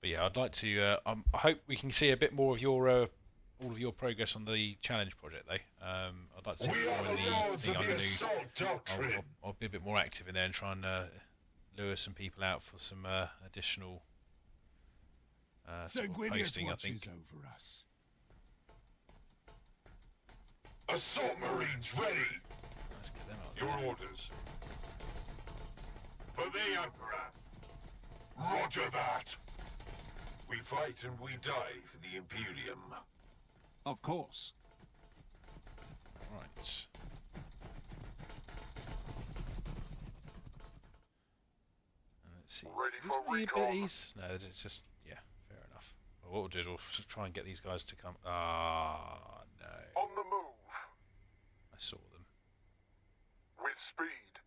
But yeah, I'd like to. I hope we can see a bit more of your all of your progress on the challenge project, though. I'd like to see We more are of the the lords thing of I'm the going to. assault doctrine. I'll be a bit more active in there and try and lure some people out for some additional sort of Sanguinius posting. I think. watches over us. Assault Marines ready. Let's get them out. Your There. orders. For the Emperor. Roger that. We fight and we die for the Imperium. Of course. Right. And let's see. Ready Is for my recon. abilities? No, it's just yeah, fair enough. Well, what we'll do is we'll just try and get these guys to come. Ah, no. On the move. I saw them. With speed.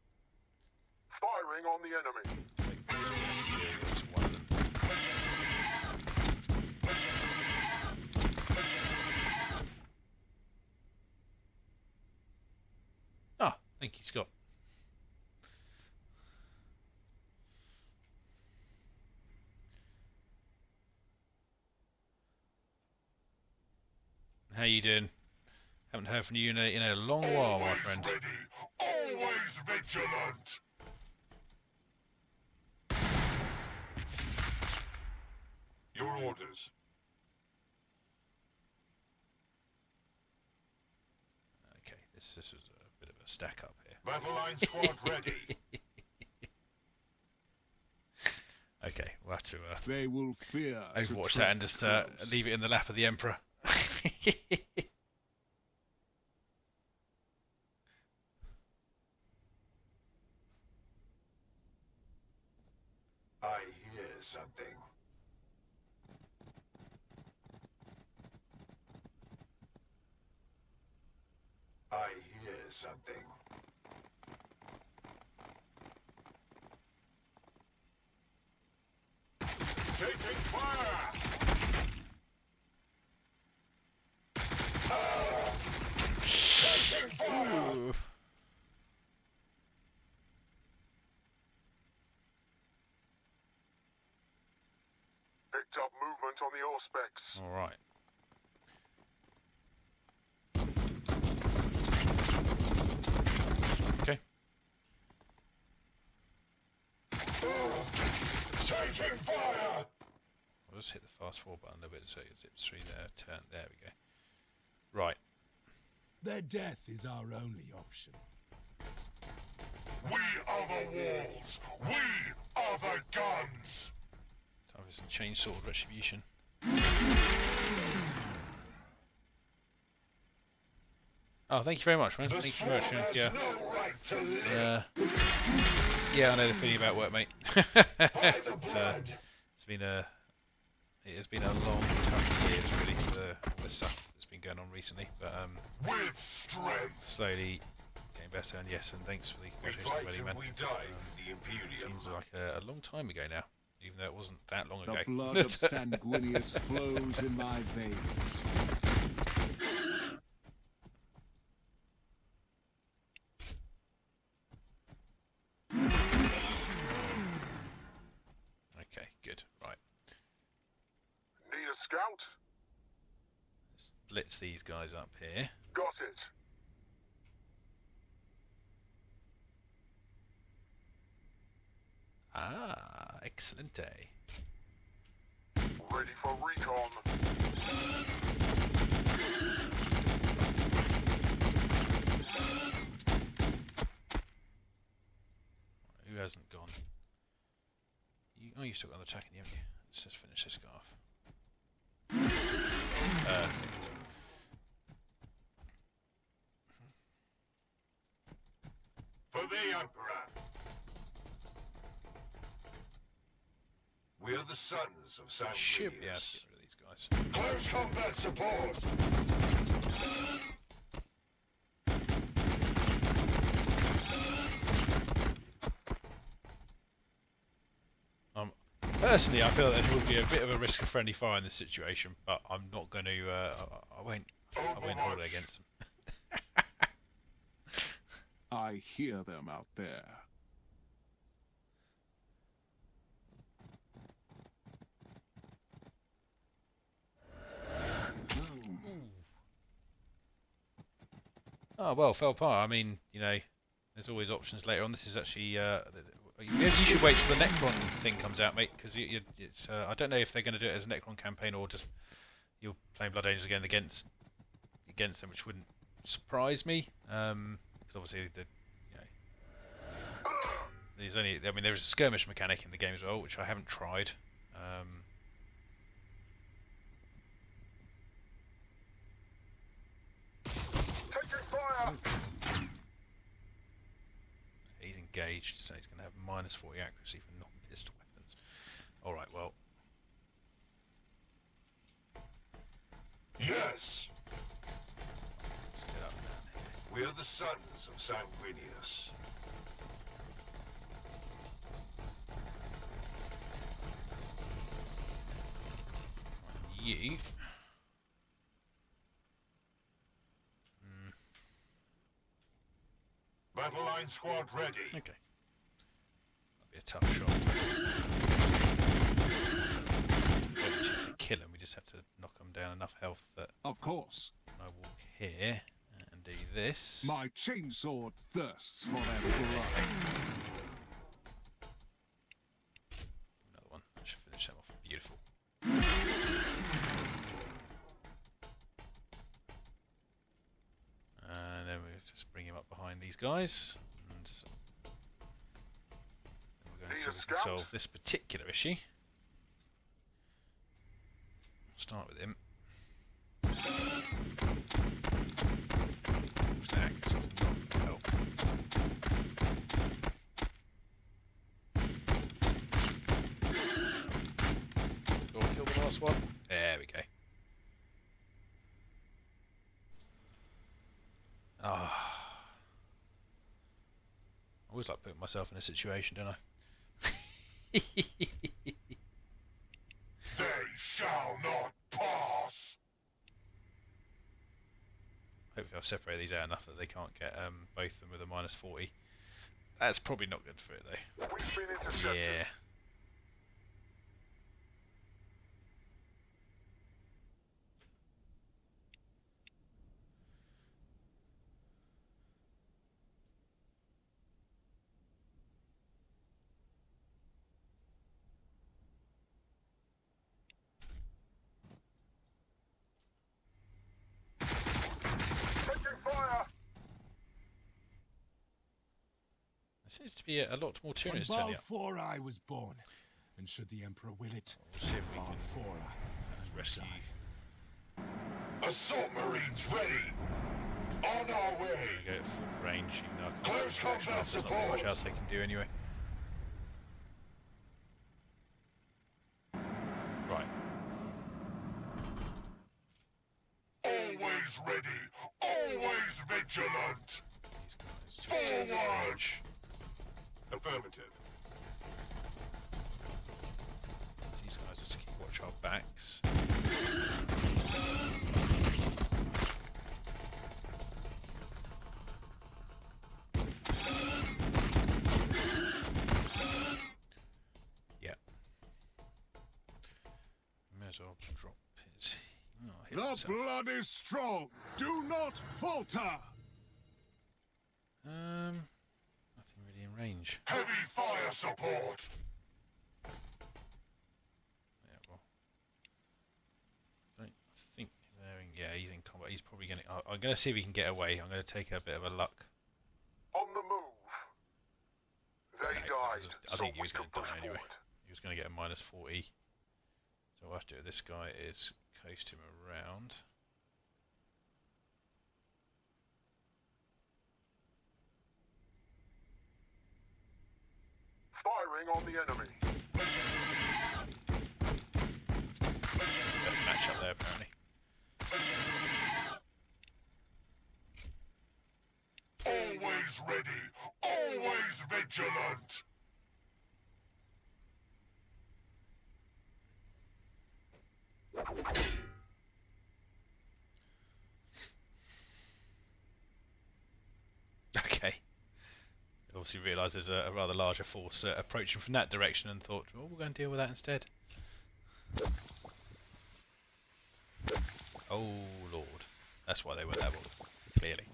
Firing on the enemy. Wait, there's one here, there's one of them. Ah, thank you, Scott. How you doing? Haven't heard from you in a long while, my Always friend. ready. Always vigilant. Your orders. Okay, this is a bit of a stack up here. Battle line squad ready. Okay, we'll have to They will fear to overwatch tread that and just close. leave it in the lap of the Emperor. I hear something. hear something. Taking fire! Taking fire! Ooh. Picked up movement on the Auspex. All right. Okay. Taking fire! I'll just hit the fast forward button a little bit so it zips through there. Turn. There we go. Right. Their death is our only option. We are the walls! We are the guns! Time for some chainsaw retribution. Oh, thank you very much, man. The Thank you very swarm much. has Yeah. no right to live Yeah, I know the feeling about work, mate. by the it's blood. been a long couple of years really for all this stuff that's been going on recently, but With strength. slowly getting better. And yes, and thanks for the We congratulations fight already, and man. we die for the Imperium. Seems like a long time ago now, even though it wasn't that long ago. The blood of Sanguinius flows in my veins. Okay, good. Right, Need a scout? let's blitz these guys up here. Got it. Ah, excellent day. Ready for recon. Who hasn't gone? Oh, you still got the attacking, haven't you? Let's just finish this guy off. Perfect. For the Emperor. We are the sons of Should be able to Sanguinius. get rid of these guys. Close combat support! Personally, I feel that there would be a bit of a risk of friendly fire in this situation, but I'm not going to. I won't hold it against them. I hear them out there. Oh well, fell apart. I mean, you know, there's always options later on. This is actually. You should wait till the Necron thing comes out, mate, because it's. I don't know if they're going to do it as a Necron campaign or just you're playing Blood Angels again against them, which wouldn't surprise me. Because obviously there's only. I mean, there's a skirmish mechanic in the game as well, which I haven't tried. Taking fire! He's engaged, so he's going to have -40 accuracy for non-pistol weapons. Alright, well. Yes! Let's get up down here. We are the sons of Sanguinius. You. Battle line squad ready. Okay. That'll be a tough shot. We don't actually have to kill him, we just have to knock him down enough health that Of course. I walk here and do this. My chainsword thirsts for their blood. Another one. I should finish them off. Beautiful. And then we just bring him up behind these guys. And then we're going to see if we can solve this particular issue. We'll start with him. Stack, so it's not going to help. Go and kill the last one. There we go. Ah. always like putting myself in a situation, don't I? They shall not pass. Hopefully I've separated these out enough that they can't get both of them with a minus 40. That's probably not good for it though. We've been intercepted. Yeah. Taking fire. There seems to be a lot more From tuners turning up. Balfour I was born, and should the Emperor will it, We'll see if we can Balfour rescue. Assault Marines ready. On our way. Go at full range, even though I can't Close do action combat after, there's not much support. else they can do anyway. Right. Always ready. Always vigilant. These guys just Forward. range. Affirmative. These guys just keep watch our backs. Yeah. May as well drop his. Oh, hit The himself. blood is strong. Do not falter. Nothing really in range. Heavy fire support. Yeah, well, I think they're in, yeah, he's in combat. He's probably going to. I'm going to see if he can get away. I'm going to take a bit of a luck. On the move. They died. I think he so was we going can to die push anyway. forward. He was going to get a minus 40. So what I have to do, this guy is coast him around. Firing on the enemy. Best match up there apparently. Always ready. Always vigilant. Okay. Obviously realised there's a rather larger force approaching from that direction and thought, well, we're going to deal with that instead. Oh lord. That's why they were levelled. Clearly.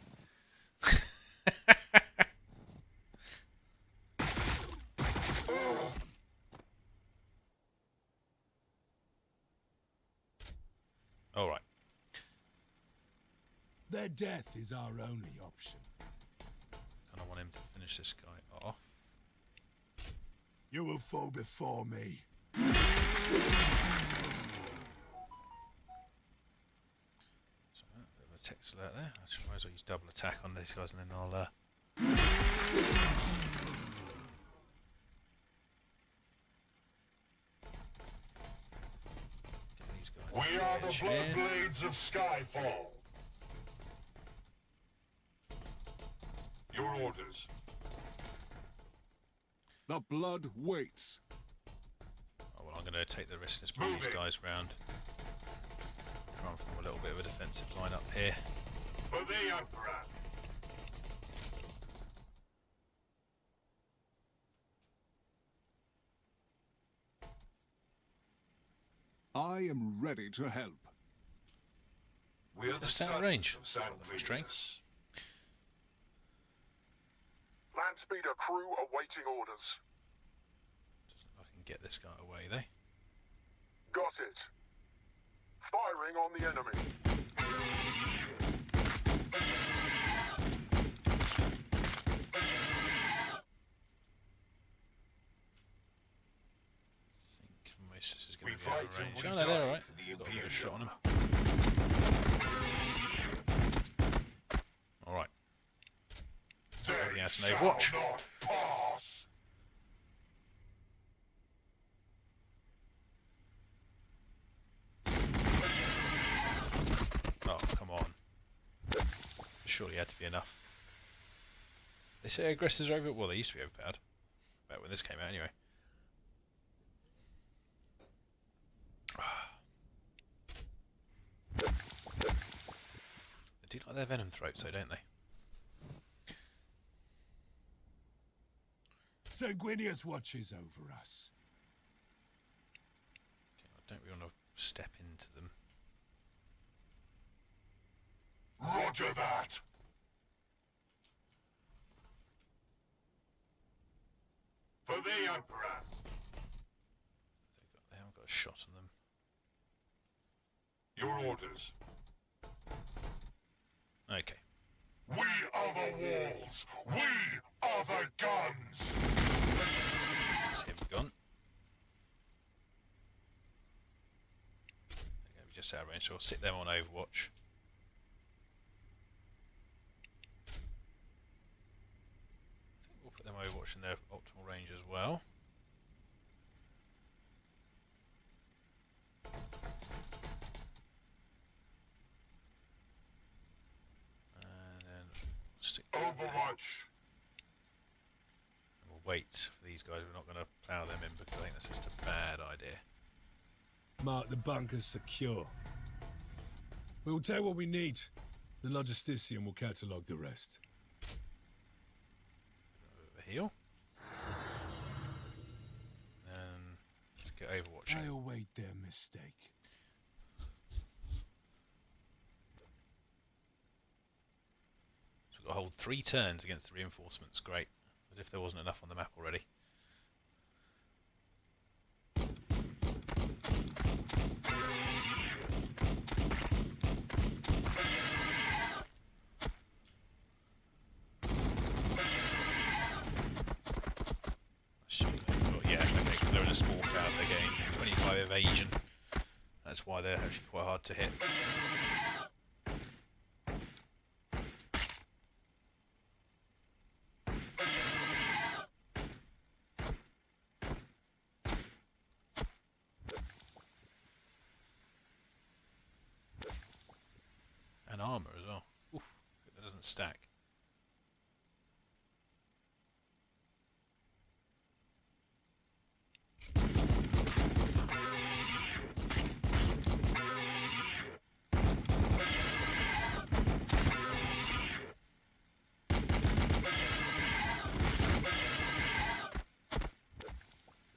Alright. Their death is our only option. Kind of want him to finish this guy off. You will fall before me. So, a bit of a text alert there. I might as well use double attack on these guys and then I'll get these guys. We are the edge here. Bloodblades of Skyfall. Your orders. The blood waits. Oh, well, I'm going to take the risk. Let's bring these Moving. guys round. Try and form a little bit of a defensive line up here. For the Emperor. I am ready to help. We are the Just out of sons range. of It's got the strength. Sanguinius. Landspeeder crew awaiting orders. Doesn't look like I can get this guy away though. Got it. Firing on the enemy. I think most of this is going We to be out fight of and range. we Oh no, they're die alright. for the Got a bit of a shot on Imperium. them. Alright. They Everything else in shall Overwatch. not pass. Oh, come on. Surely had to be enough. They say aggressors are over. Well, they used to be overpowered. Back when this came out, anyway. They do like their venom throats, though, don't they? Sanguinius watches over us. Okay, I don't really want to step into them. Roger that. For the Emperor. They haven't got a shot on them. Your orders. Okay. We are the walls. We are the guns. That's him gone. There we go, just out of range, so we'll sit them on Overwatch. I think we'll put them Overwatch in their optimal range as well. And then stick Overwatch. We'll wait for these guys. We're not going to plough them in because I think that's just a bad idea. Mark the bunkers secure. We will take what we need. The logistician will catalogue the rest. Over heal. And let's get Overwatch. I await their mistake. So we've got to hold 3 turns against the reinforcements. Great. As if there wasn't enough on the map already. Yeah, okay, they're in a small crowd, they're getting 25 evasion. That's why they're actually quite hard to hit. And armour as well. Oof, that doesn't stack.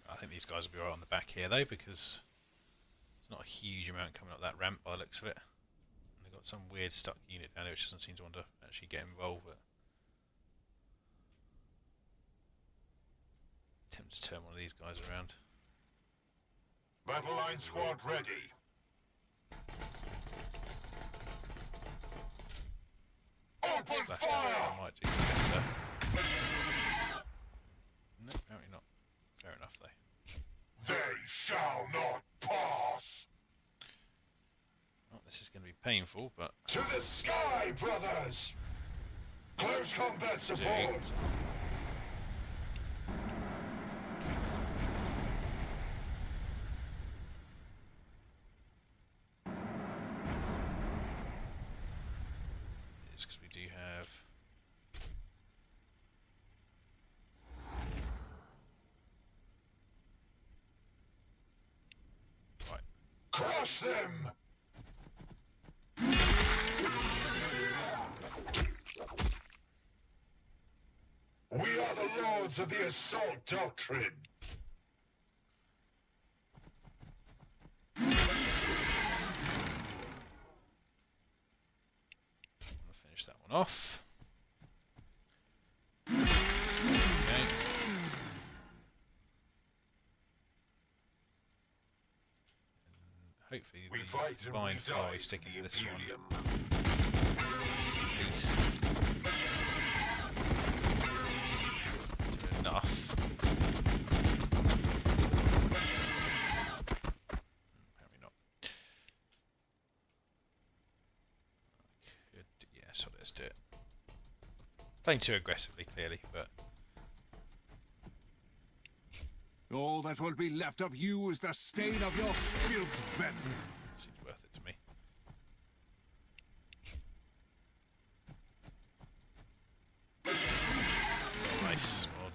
I think these guys will be alright on the back here though, because there's not a huge amount coming up that ramp by the looks of it. And they've got some weird stuck unit down here which doesn't seem to want to actually get involved, but attempt to turn one of these guys around. Battle line squad ready. Open Splash fire! down, I might do better. No, apparently not. Fair enough though. They shall not pass. Well, this is going to be painful, but To the sky, brothers! Close combat support! it's because we do have. Right. Crush them! We are the lords of the assault doctrine. I'm going to finish that one off. Okay. And hopefully We the fight and we combined fire die we for stick the into this one Imperium. at least do enough. Apparently not. Could, yeah, so let's do it. Playing too aggressively, clearly, but All that will be left of you is the stain of your spilt venom. seems worth it to me.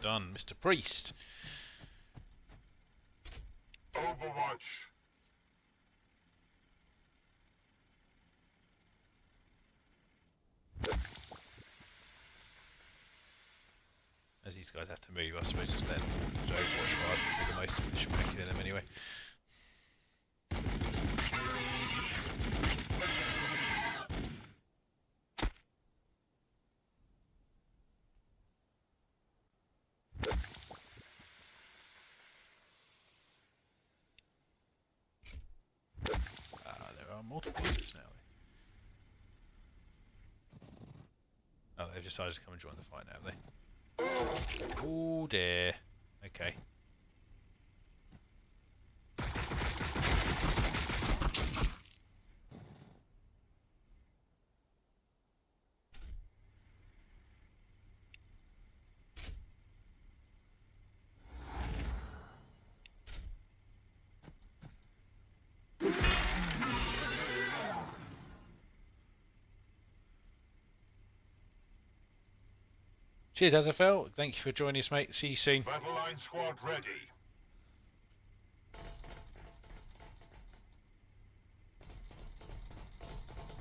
done, Mr. Priest. Overwatch. As these guys have to move, I suppose just let them do Overwatch fires would be the most efficient way of killing them anyway. There are multiple units now. Oh, they've decided to come and join the fight now, have they? Oh dear. Okay. Cheers, Azafel. Thank you for joining us, mate. See you soon. Battle line squad ready.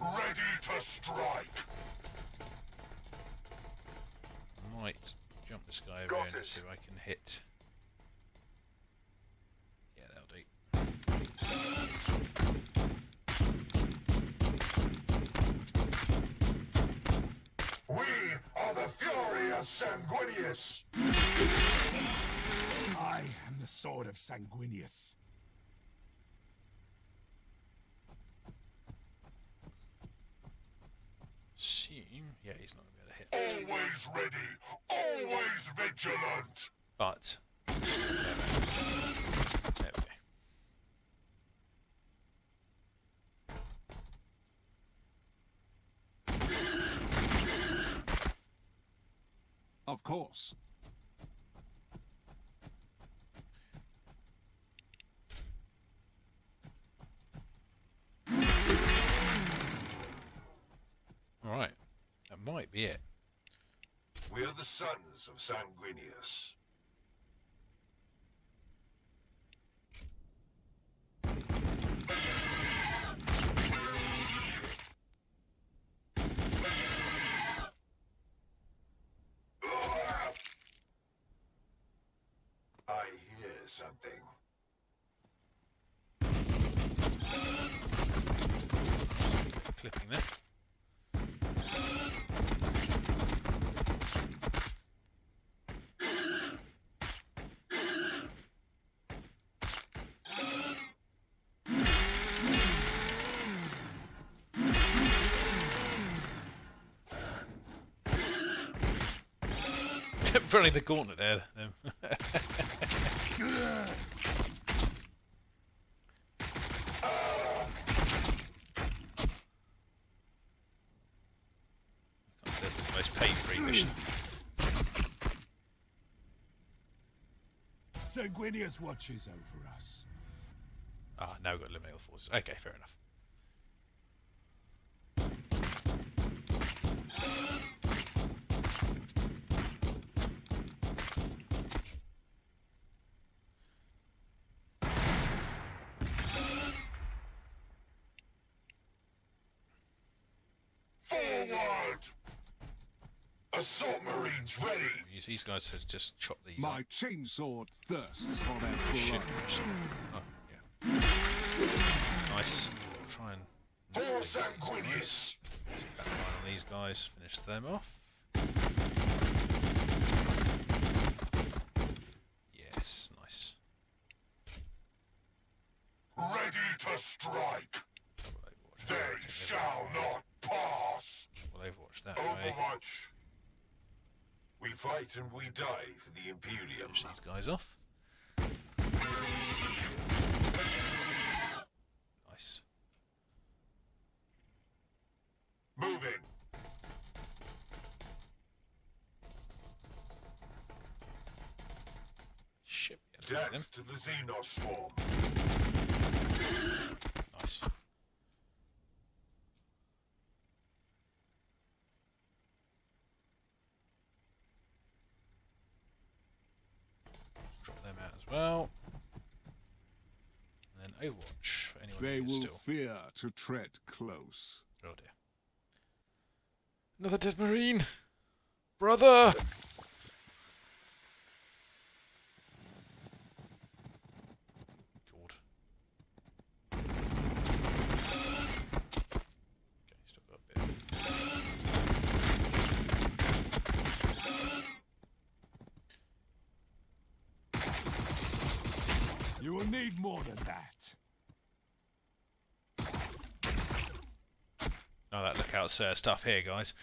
Ready to strike. I might jump this guy over Got here and it. see if I can hit. Yeah, that'll do. We are the Furious Sanguinius. I am the sword of Sanguinius. Yeah, he's not going to be able to hit. Always ready, always vigilant. But there we go. Of course. Alright. That might be it. We are the sons of Sanguinius. I hear something. Clipping there. Running the gauntlet there. That's the most pain-free mission. Sanguinius watches over us. Ah, now we've got liminal forces. Okay, fair enough. Forward! Assault Marines ready! These guys have just chopped these My up. chainsword thirsts for their Shit. blood. Oh, yeah. Nice. Try and For Sanguinius! back line on these guys. Finish them off. Yes, nice. Ready to strike! Double Overwatch. They I think shall not pass! Double Overwatch that way. Overwatch! We fight and we die for the Imperium. Finish these guys off. Nice. Moving! Shit. Yeah, look at them. Death to the Xenos swarm! Nice. Overwatch for anyone They who is will still. fear to tread close. Oh dear. Another dead marine, brother. God. Okay, still got a bit. You will need more than that. Oh, that lookout stuff here, guys.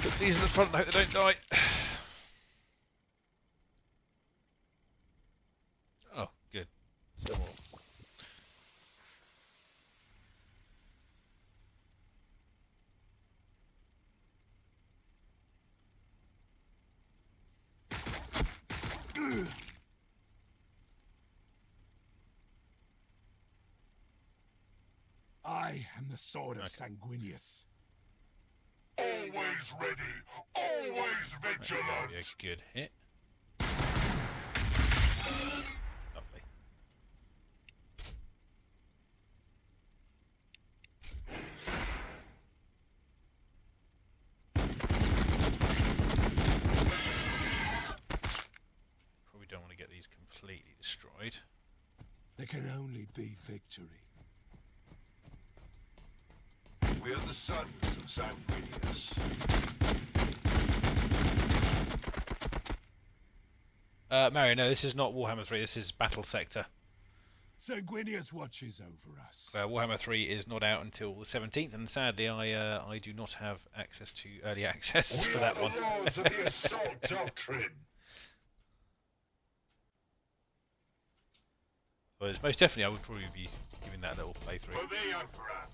Put these in the front and hope they don't die. Oh, good. Still more. I am the sword of Sanguinius. Always ready, always That'd vigilant. be a good hit. Lovely. Probably don't want to get these completely destroyed. There can only be victory. We are the sons of Sanguinius. Mario, no, this is not Warhammer 3, this is Battle Sector. Sanguinius watches over us. Warhammer 3 is not out until the 17th, and sadly I do not have access to early access We for are that the one. lords of the assault doctrine. Well, most definitely I would probably be giving that a little playthrough. For the Emperor.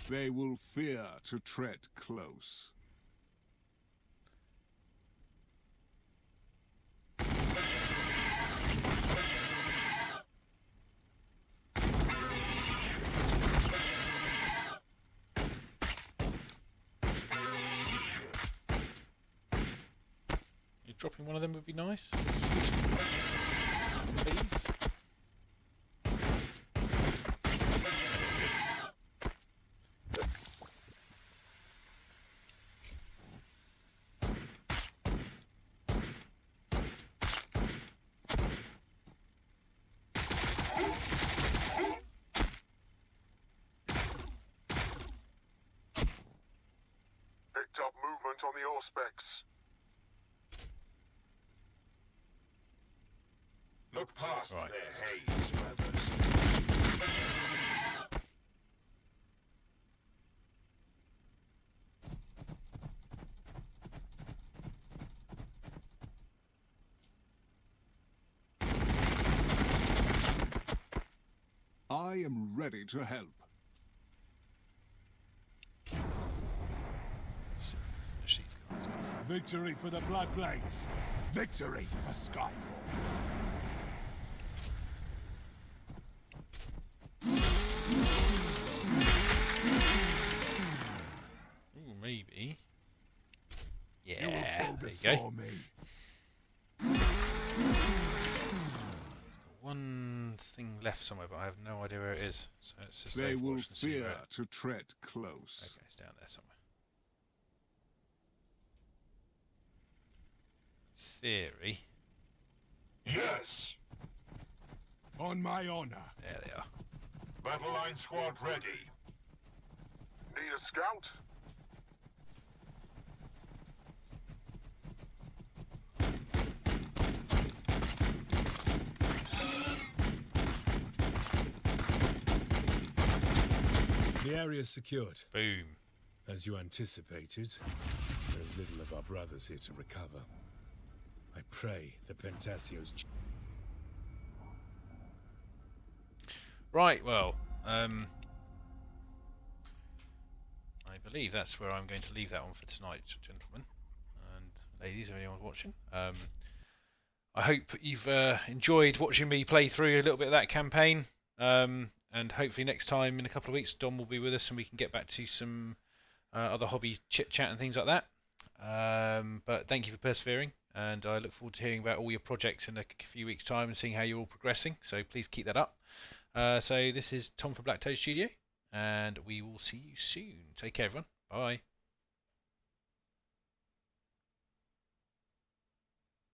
They will fear to tread close. Dropping one of them would be nice. Please. Picked up movement on the Auspex. Look past Right. their haze, brothers. I am ready to help. Finish these guys off. Victory for the Bloodblades. Victory for Skyfall. Ooh, maybe. You will Yeah, fall there you go. before me. One thing left somewhere, but I have no idea where it is. So it's just They Overwatch will and see fear where it- to tread close. Okay, it's down there somewhere. Theory. Yes. On my honor. There they are. Battle line squad ready. Need a scout? The area is secured. Boom. As you anticipated, there's little of our brothers here to recover. I pray the Pentasio's... Right, well, I believe that's where I'm going to leave that one for tonight, gentlemen and ladies, if anyone's watching. I hope you've enjoyed watching me play through a little bit of that campaign, and hopefully next time in a couple of weeks Dom will be with us and we can get back to some other hobby chit chat and things like that. But thank you for persevering, and I look forward to hearing about all your projects in a few weeks' time and seeing how you're all progressing. So please keep that up. So this is Tom for Black Toad Studio, and we will see you soon. Take care, everyone. Bye.